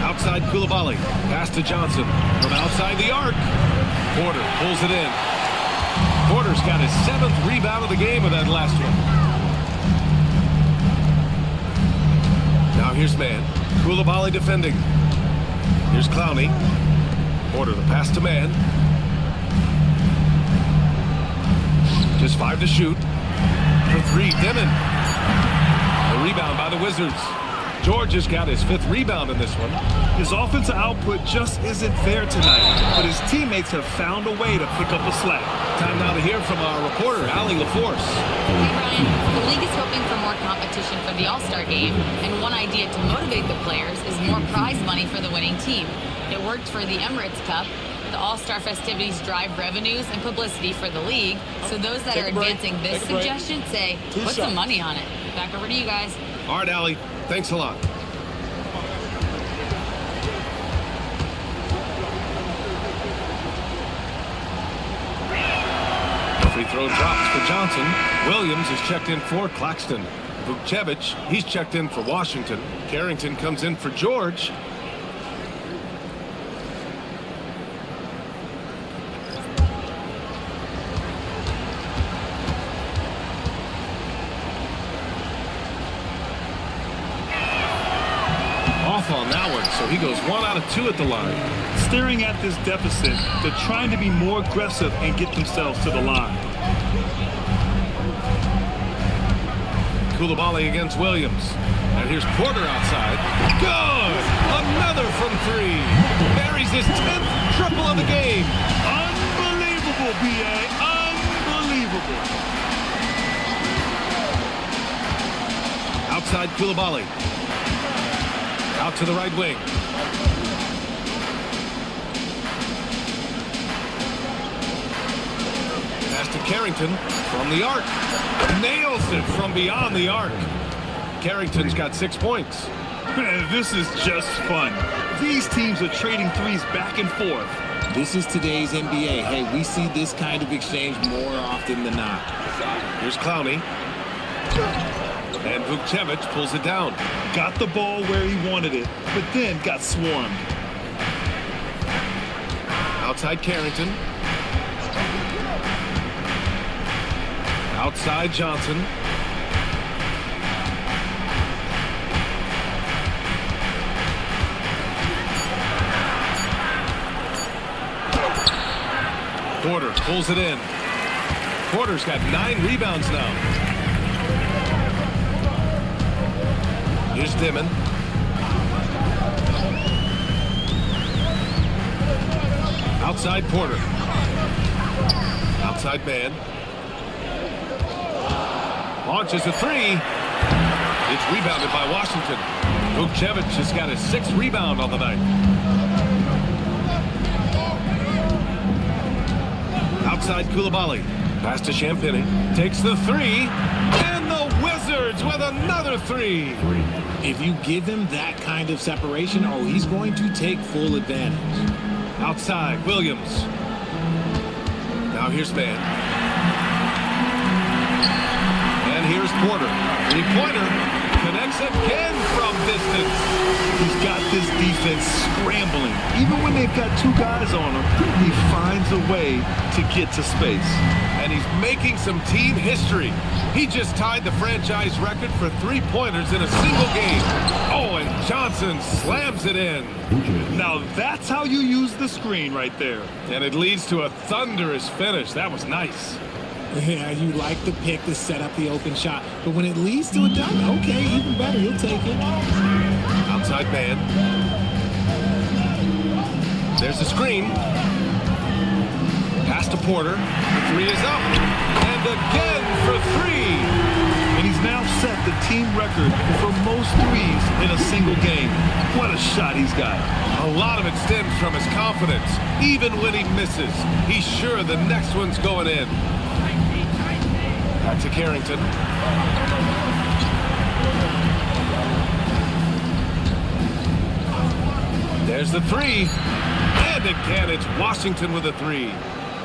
Outside Koulibaly. Pass to Johnson. From outside the arc. Porter pulls it in. Porter's got his 7th rebound of the game with that last one. Now here's Man. Koulibaly defending. Here's Clowney. Porter, the pass to Man. Just 5 to shoot. For 3, Dimon. The rebound by the Wizards. George has got his 5th rebound in this one. His offensive output just isn't there tonight, but his teammates have found a way to pick up the slack. Time now to hear from our reporter, Allie LaForce. Hey, Brian. The league is hoping for more competition for the All-Star game, and one idea to motivate the players is more prize money for the winning team. It worked for the Emirates Cup. The All-Star festivities drive revenues and publicity for the league. So those that are advancing this suggestion say, put some money on it. Back over to you guys. All right, Allie. Thanks a lot. Free throw drops for Johnson. Williams is checked in for Claxton. Vukcevic, he's checked in for Washington. Carrington comes in for George. Off on that one, so he goes 1 out of 2 at the line. Staring at this deficit, they're trying to be more aggressive and get themselves to the line. Koulibaly against Williams. And here's Porter outside. Good! Another from 3. Buries his 10th triple of the game. Unbelievable, B.A. Unbelievable. Outside Koulibaly. Out to the right wing. Pass to Carrington from the arc. Nails it from beyond the arc. Carrington's got 6 points. Man, this is just fun. These teams are trading threes back and forth. This is today's NBA. Hey, we see this kind of exchange more often than not. Here's Clowney. And Vukcevic pulls it down. Got the ball where he wanted it, but then got swarmed. Outside Carrington. Outside Johnson. Porter pulls it in. Porter's got 9 rebounds now. Here's Dimon. Outside Porter. Outside man. Launches a 3. It's rebounded by Washington. Vukcevic has got his 6th rebound on the night. Outside Koulibaly. Pass to Champagny. Takes the 3. And the Wizards with another 3. If you give him that kind of separation, oh, he's going to take full advantage. Outside Williams. Now here's Van. And here's Porter. 3-pointer. Connects again from distance. He's got this defense scrambling. Even when they've got 2 guys on him, he finds a way to get to space. And he's making some team history. He just tied the franchise record for 3-pointers in a single game. Oh, and Johnson slams it in. Now that's how you use the screen right there. And it leads to a thunderous finish. That was nice. Yeah, you like the pick to set up the open shot. But when it leads to a dunk, okay, even better. He'll take it. Outside man. There's the screen. Pass to Porter. The 3 is up. And again for 3. And he's now set the team record for most threes in a single game. What a shot he's got. A lot of it stems from his confidence. Even when he misses, he's sure the next one's going in. Back to Carrington. There's the 3. And again, it's Washington with a 3.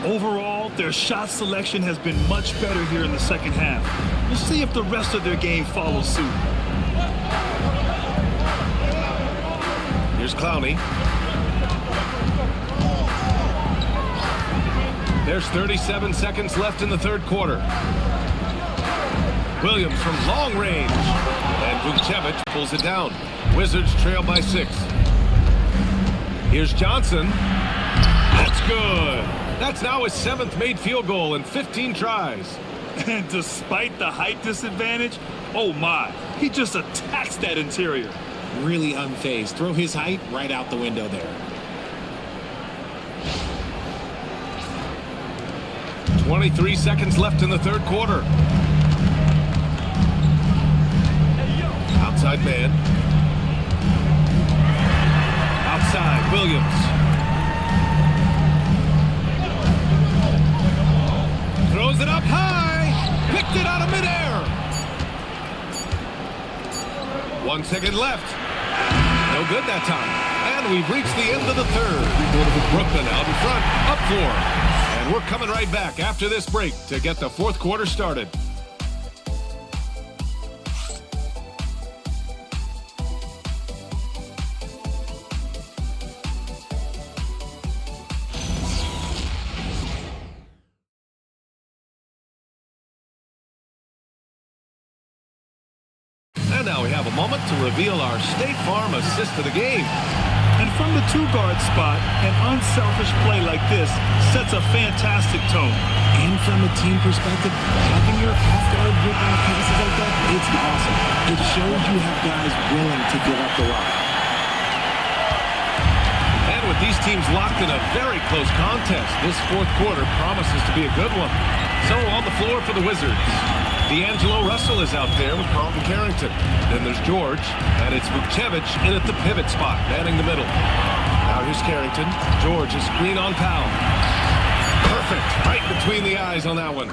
Overall, their shot selection has been much better here in the second half. We'll see if the rest of their game follows suit. Here's Clowney. There's 37 seconds left in the 3rd quarter. Williams from long range. And Vukcevic pulls it down. Wizards trail by 6. Here's Johnson. That's good. That's now his 7th made field goal in 15 tries. And despite the height disadvantage, oh my, he just attacks that interior. Really unfazed. Throw his height right out the window there. 23 seconds left in the 3rd quarter. Outside man. Outside Williams. Throws it up high. Picked it out of midair. 1 second left. No good that time. And we've reached the end of the third. Brooklyn out in front, up 4. And we're coming right back after this break to get the fourth quarter started. And now we have a moment to reveal our State Farm assist of the game. And from the 2-guard spot, an unselfish play like this sets a fantastic tone. And from a team perspective, having your half-guard rip off passes like that, it's awesome. It shows you have guys willing to give up the rock. And with these teams locked in a very close contest, this fourth quarter promises to be a good one. So on the floor for the Wizards, D'Angelo Russell is out there with Carlton Carrington. Then there's George, and it's Vukcevic in at the pivot spot, manning the middle. Now here's Carrington. George, a screen on Powell. Perfect, right between the eyes on that one.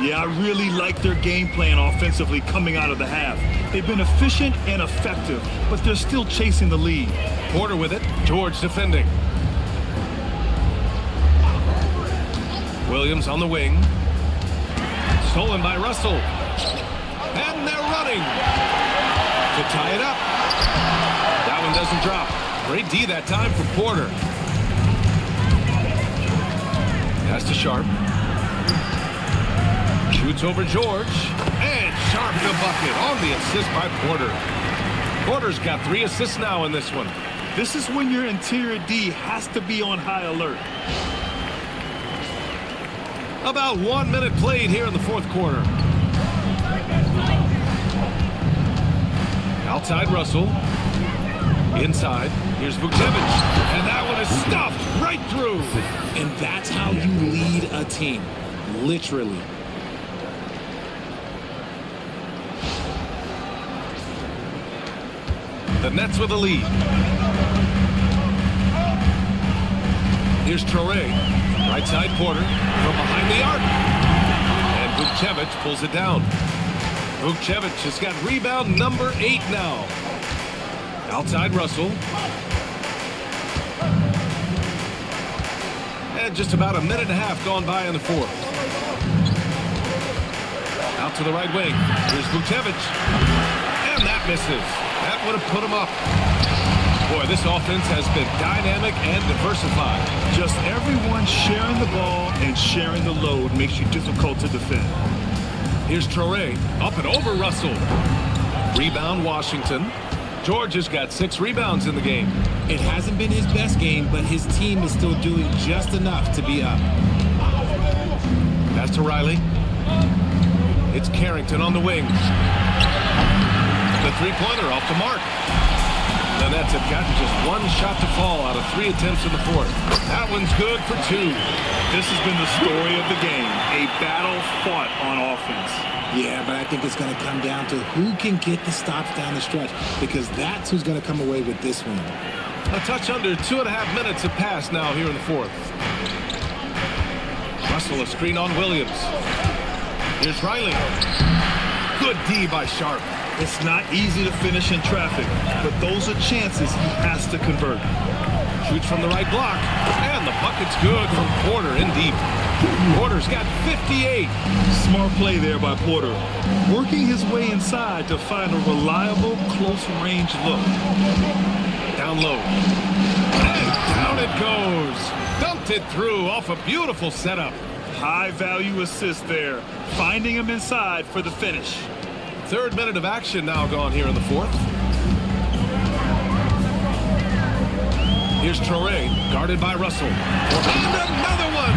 Yeah, I really like their game plan offensively coming out of the half. They've been efficient and effective, but they're still chasing the lead. Porter with it, George defending. Williams on the wing. Stolen by Russell. And they're running to tie it up. That one doesn't drop. Great D that time for Porter. Pass to Sharp. Shoots over George. And Sharp the bucket on the assist by Porter. Porter's got 3 assists now in this one. This is when your interior D has to be on high alert. About 1 minute played here in the fourth quarter. Outside Russell. Inside. Here's Vukcevic. And that one is stuffed right through. And that's how you lead a team. Literally. The Nets with a lead. Here's Traore. Right side Porter from behind the arc. And Vukcevic pulls it down. Vukcevic has got rebound number 8 now. Outside Russell. And just about a minute and a half gone by in the fourth. Out to the right wing. Here's Vukcevic. And that misses. That would have put him up. Boy, this offense has been dynamic and diversified. Just everyone sharing the ball and sharing the load makes you difficult to defend. Here's Traore. Up and over Russell. Rebound Washington. George has got 6 rebounds in the game. It hasn't been his best game, but his team is still doing just enough to be up. Pass to Riley. It's Carrington on the wing. The three-pointer off the mark. The Nets have gotten just 1 shot to fall out of 3 attempts in the fourth. That one's good for 2. This has been the story of the game, a battle fought on offense. Yeah, but I think it's going to come down to who can get the stops down the stretch, because that's who's going to come away with this one. A touch under 2.5 minutes have passed now here in the fourth. Russell a screen on Williams. Here's Riley. Good D by Sharp. It's not easy to finish in traffic, but those are chances he has to convert. Shoots from the right block, and the bucket's good from Porter in deep. Porter's got 58. Smart play there by Porter, working his way inside to find a reliable, close-range look. Down low. And down it goes. Dumped it through off a beautiful setup. High-value assist there, finding him inside for the finish. 3rd minute of action now gone here in the fourth. Here's Traore, guarded by Russell. And another one!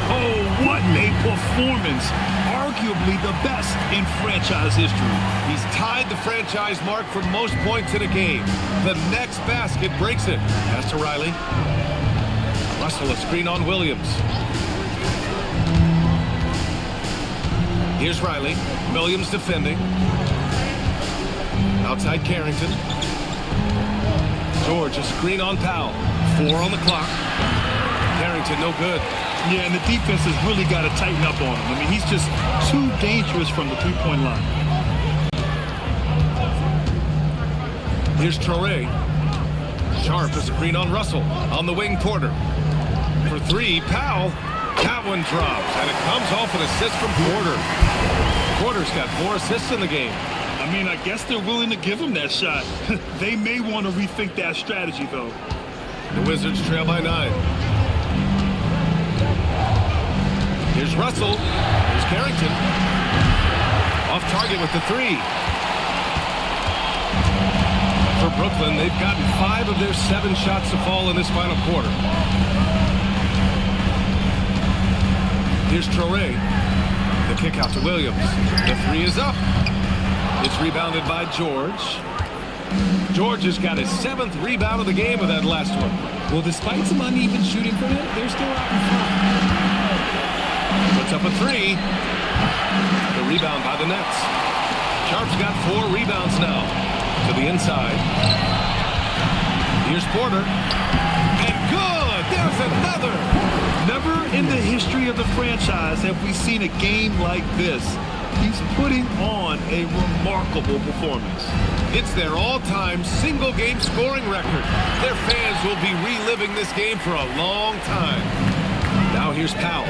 Oh, what a performance. Arguably the best in franchise history. He's tied the franchise mark for most points in a game. The next basket breaks it. Pass to Riley. Russell a screen on Williams. Here's Riley. Williams defending. Outside Carrington. George a screen on Powell. 4 on the clock. Carrington no good. Yeah, and the defense has really got to tighten up on him. I mean, he's just too dangerous from the three-point line. Here's Traore. Sharp as a green on Russell. On the wing, Porter. For three, Powell. That one drops, and it comes off an assist from Porter. Porter's got 4 assists in the game. I mean, I guess they're willing to give him that shot. They may want to rethink that strategy, though. The Wizards trail by 9. Here's Russell. Here's Carrington. Off target with the 3. For Brooklyn, they've gotten 5 of their 7 shots to fall in this final quarter. Here's Traore. The kick out to Williams. The 3 is up. It's rebounded by George. George has got his 7th rebound of the game with that last one. Well, despite some uneven shooting for him, they're still out in front. Puts up a 3. The rebound by the Nets. Sharp's got 4 rebounds now. To the inside. Here's Porter. And good! There's another! Never in the history of the franchise have we seen a game like this. He's putting on a remarkable performance. It's their all-time single-game scoring record. Their fans will be reliving this game for a long time. Now here's Powell.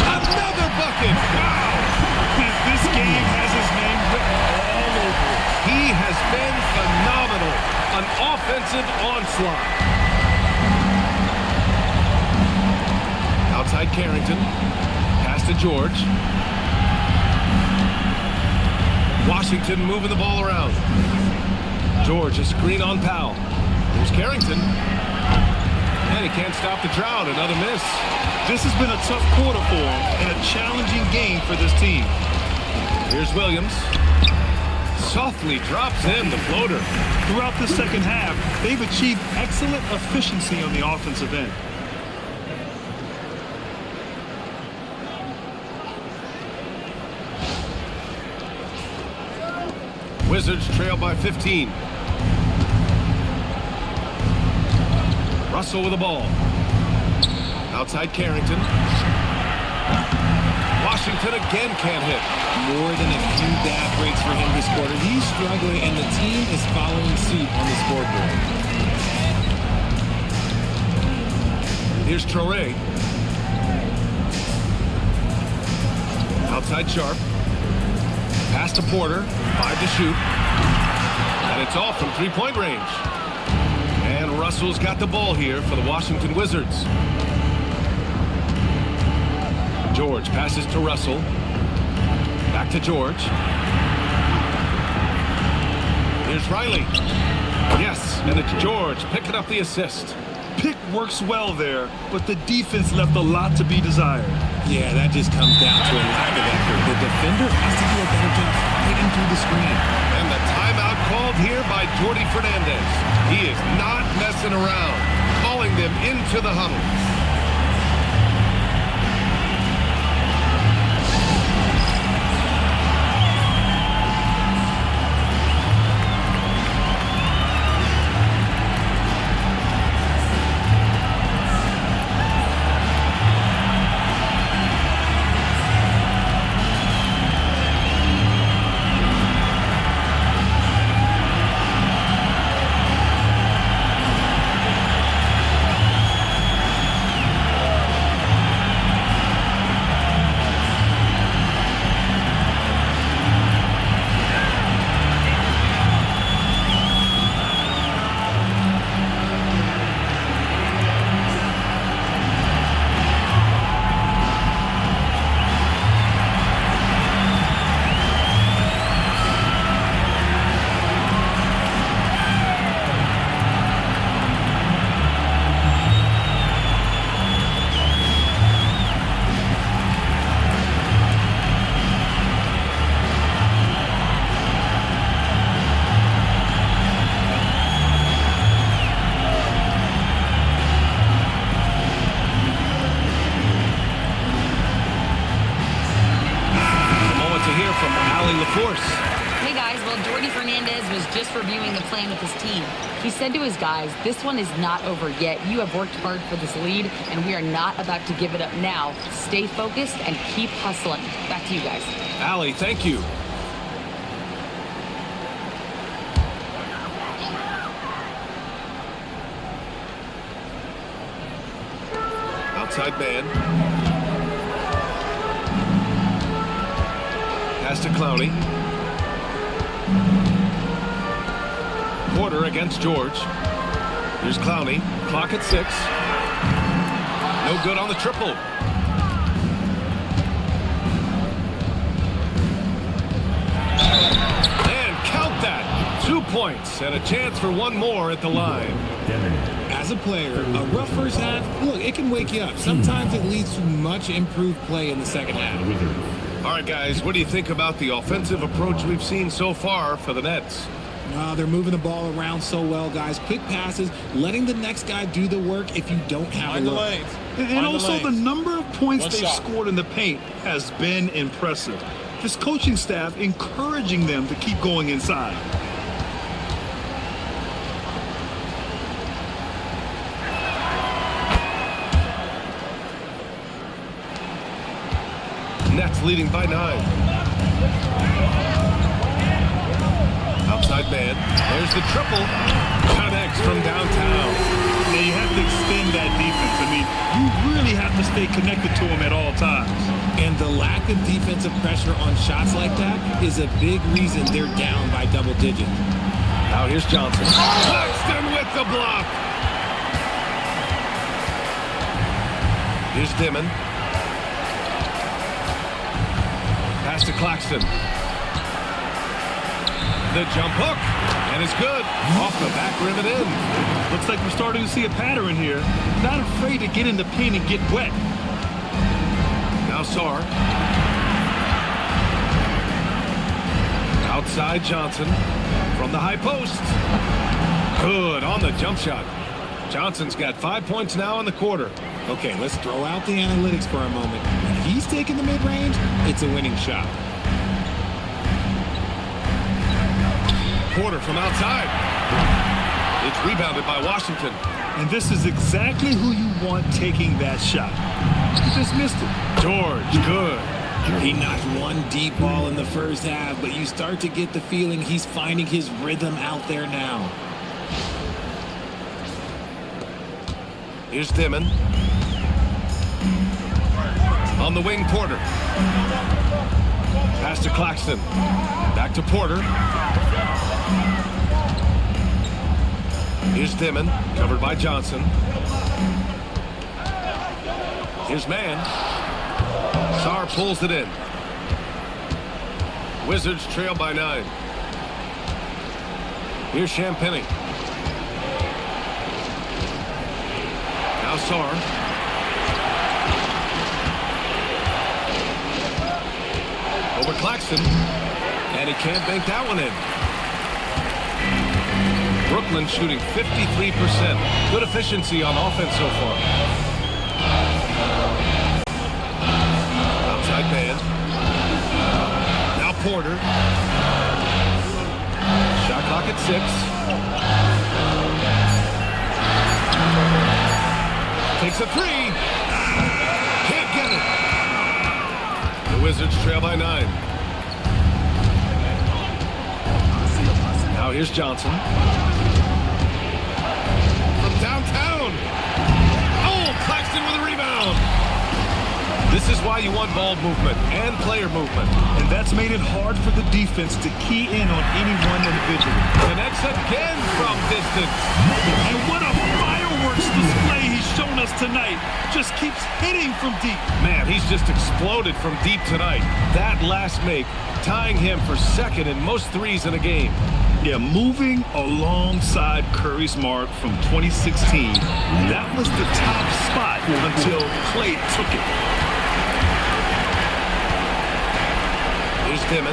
Another bucket! Wow! This game has his name written all over it. He has been phenomenal. An offensive onslaught. Outside Carrington. Pass to George. Washington moving the ball around. George, a screen on Powell. Here's Carrington. And he can't stop the drought. Another miss. This has been a tough quarter for him and a challenging game for this team. Here's Williams. Softly drops in the floater. Throughout the second half, they've achieved excellent efficiency on the offensive end. Wizards trail by 15. Russell with the ball. Outside Carrington. Washington again can't hit. More than a few bad breaks for him this quarter. He's struggling, and the team is following suit on the scoreboard. Here's Traore. Outside Sharp. Pass to Porter. 5 to shoot. And it's off from three-point range. And Russell's got the ball here for the Washington Wizards. George passes to Russell. Back to George. Here's Riley. Yes, and it's George picking up the assist. Pick works well there, but the defense left a lot to be desired. Yeah, that just comes down to a lack of effort. The defender has to do a better job fighting through the screen. And the timeout called here by Jordi Fernandez. He is not messing around, calling them into the huddle. Well, Jordy Fernandez was just reviewing the plan with his team. He said to his guys, this one is not over yet. You have worked hard for this lead, and we are not about to give it up now. Stay focused and keep hustling. Back to you guys. Allie, thank you. Outside man. Pass to Clowney. Porter against George. Here's Clowney. Clock at 6. No good on the triple. And count that. 2 points and a chance for one more at the line. As a player, a rough first half, look, it can wake you up. Sometimes it leads to much improved play in the second half. All right, guys, what do you think about the offensive approach we've seen so far for the Nets? They're moving the ball around so well, guys. Quick passes, letting the next guy do the work if you don't have a look. And also the number of points they've scored in the paint has been impressive. This coaching staff encouraging them to keep going inside. Nets leading by 9. Outside man. There's the triple. Connects from downtown. Now you have to extend that defense. I mean, you really have to stay connected to them at all times. And the lack of defensive pressure on shots like that is a big reason they're down by double digits. Now here's Johnson. Claxton with the block. Here's Dimon. Pass to Claxton. The jump hook, and it's good. Off the back rim and in. Looks like we're starting to see a pattern here. Not afraid to get in the paint and get wet. Now Sarr. Outside Johnson from the high post. Good on the jump shot. Johnson's got 5 points now in the quarter. Okay, let's throw out the analytics for a moment. When he's taking the mid-range, it's a winning shot. Porter from outside. It's rebounded by Washington. And this is exactly who you want taking that shot. He just missed it. George, good. He knocked one deep ball in the first half, but you start to get the feeling he's finding his rhythm out there now. Here's Dimon. On the wing, Porter. Pass to Claxton. Back to Porter. Here's Dimon, covered by Johnson. Here's Mann. Sarr pulls it in. Wizards trail by 9. Here's Champagny. Now Sarr. Over Claxton. And he can't bank that one in. Brooklyn shooting 53%. Good efficiency on offense so far. Outside man. Now Porter. Shot clock at 6. Takes a 3. Can't get it. The Wizards trail by 9. Now here's Johnson. From downtown. Oh, Claxton with a rebound. This is why you want ball movement and player movement. And that's made it hard for the defense to key in on any one individual. Connects again from distance. And what a fireworks display he's shown us tonight. Just keeps hitting from deep. Man, he's just exploded from deep tonight. That last make, tying him for second in most threes in a game. Yeah, moving alongside Curry's mark from 2016. That was the top spot until Clay took it. Here's Dimon.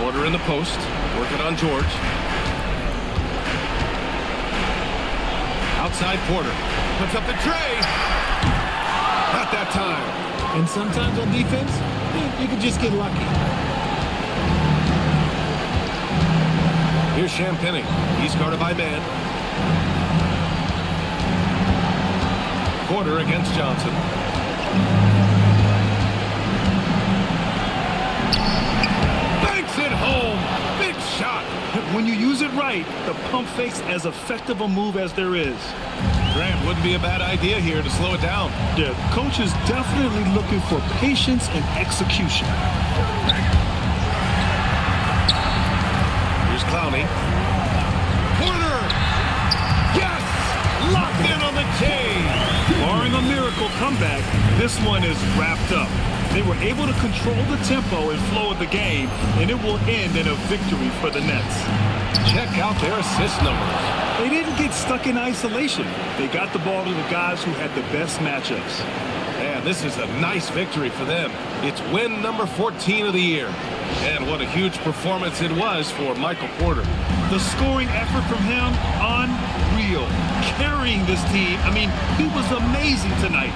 Porter in the post. Working on George. Outside Porter. Puts up the tray. Not that time. And sometimes on defense, You could just get lucky. Here's Champagny. He's guarded by man. Porter against Johnson. Banks it home. Big shot. When you use it right, the pump fake's as effective a move as there is. Grant, wouldn't be a bad idea here to slow it down. The coach is definitely looking for patience and execution. Here's Clowney. Porter! Yes! Locked in on the K! Barring a miracle comeback, this one is wrapped up. They were able to control the tempo and flow of the game, and it will end in a victory for the Nets. Check out their assist numbers. They didn't get stuck in isolation. They got the ball to the guys who had the best matchups. Man, this is a nice victory for them. It's win number 14 of the year. And what a huge performance it was for Michael Porter. The scoring effort from him, unreal. Carrying this team, I mean, he was amazing tonight.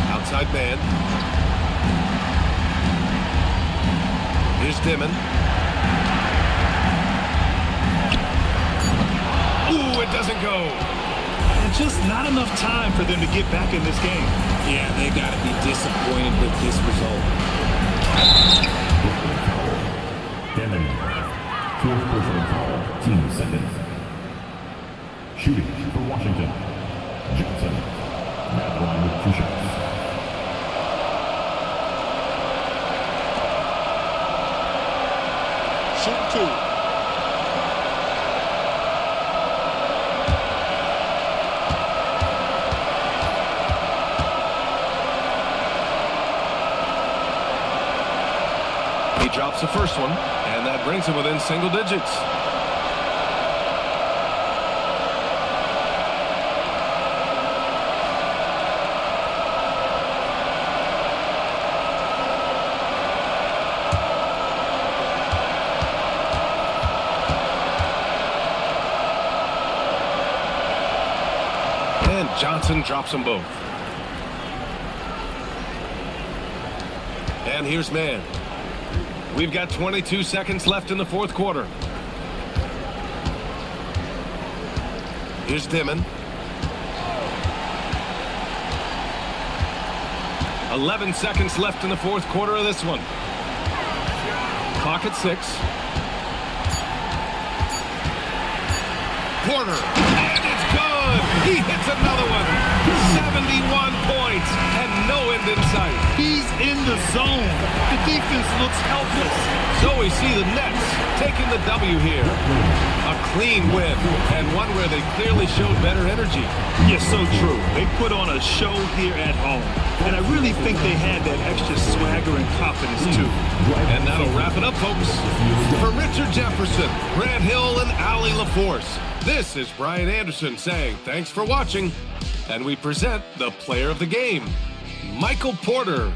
Outside man. Here's Dimon. Ooh, it doesn't go. And just not enough time for them to get back in this game. Yeah, they got to be disappointed with this result. Demon. Fourth personal foul. Team seconds. Shooting for Washington. Johnson. At line with 2 shots. Shoot 2. He drops the first one, and that brings him within single digits. And Johnson drops them both. And here's man. We've got 22 seconds left in the fourth quarter. Here's Dimon. 11 seconds left in the fourth quarter of this one. Clock at 6. Porter. And it's good. He hits another one. 71 points and no end in sight. He's in the zone. The defense looks helpless. So we see the Nets taking the W here. A clean win, and one where they clearly showed better energy. Yes, so true. They put on a show here at home. And I really think they had that extra swagger and confidence, too. And that'll wrap it up, folks. For Richard Jefferson, Grant Hill, and Allie LaForce, this is Brian Anderson saying thanks for watching. And we present the player of the game, Michael Porter.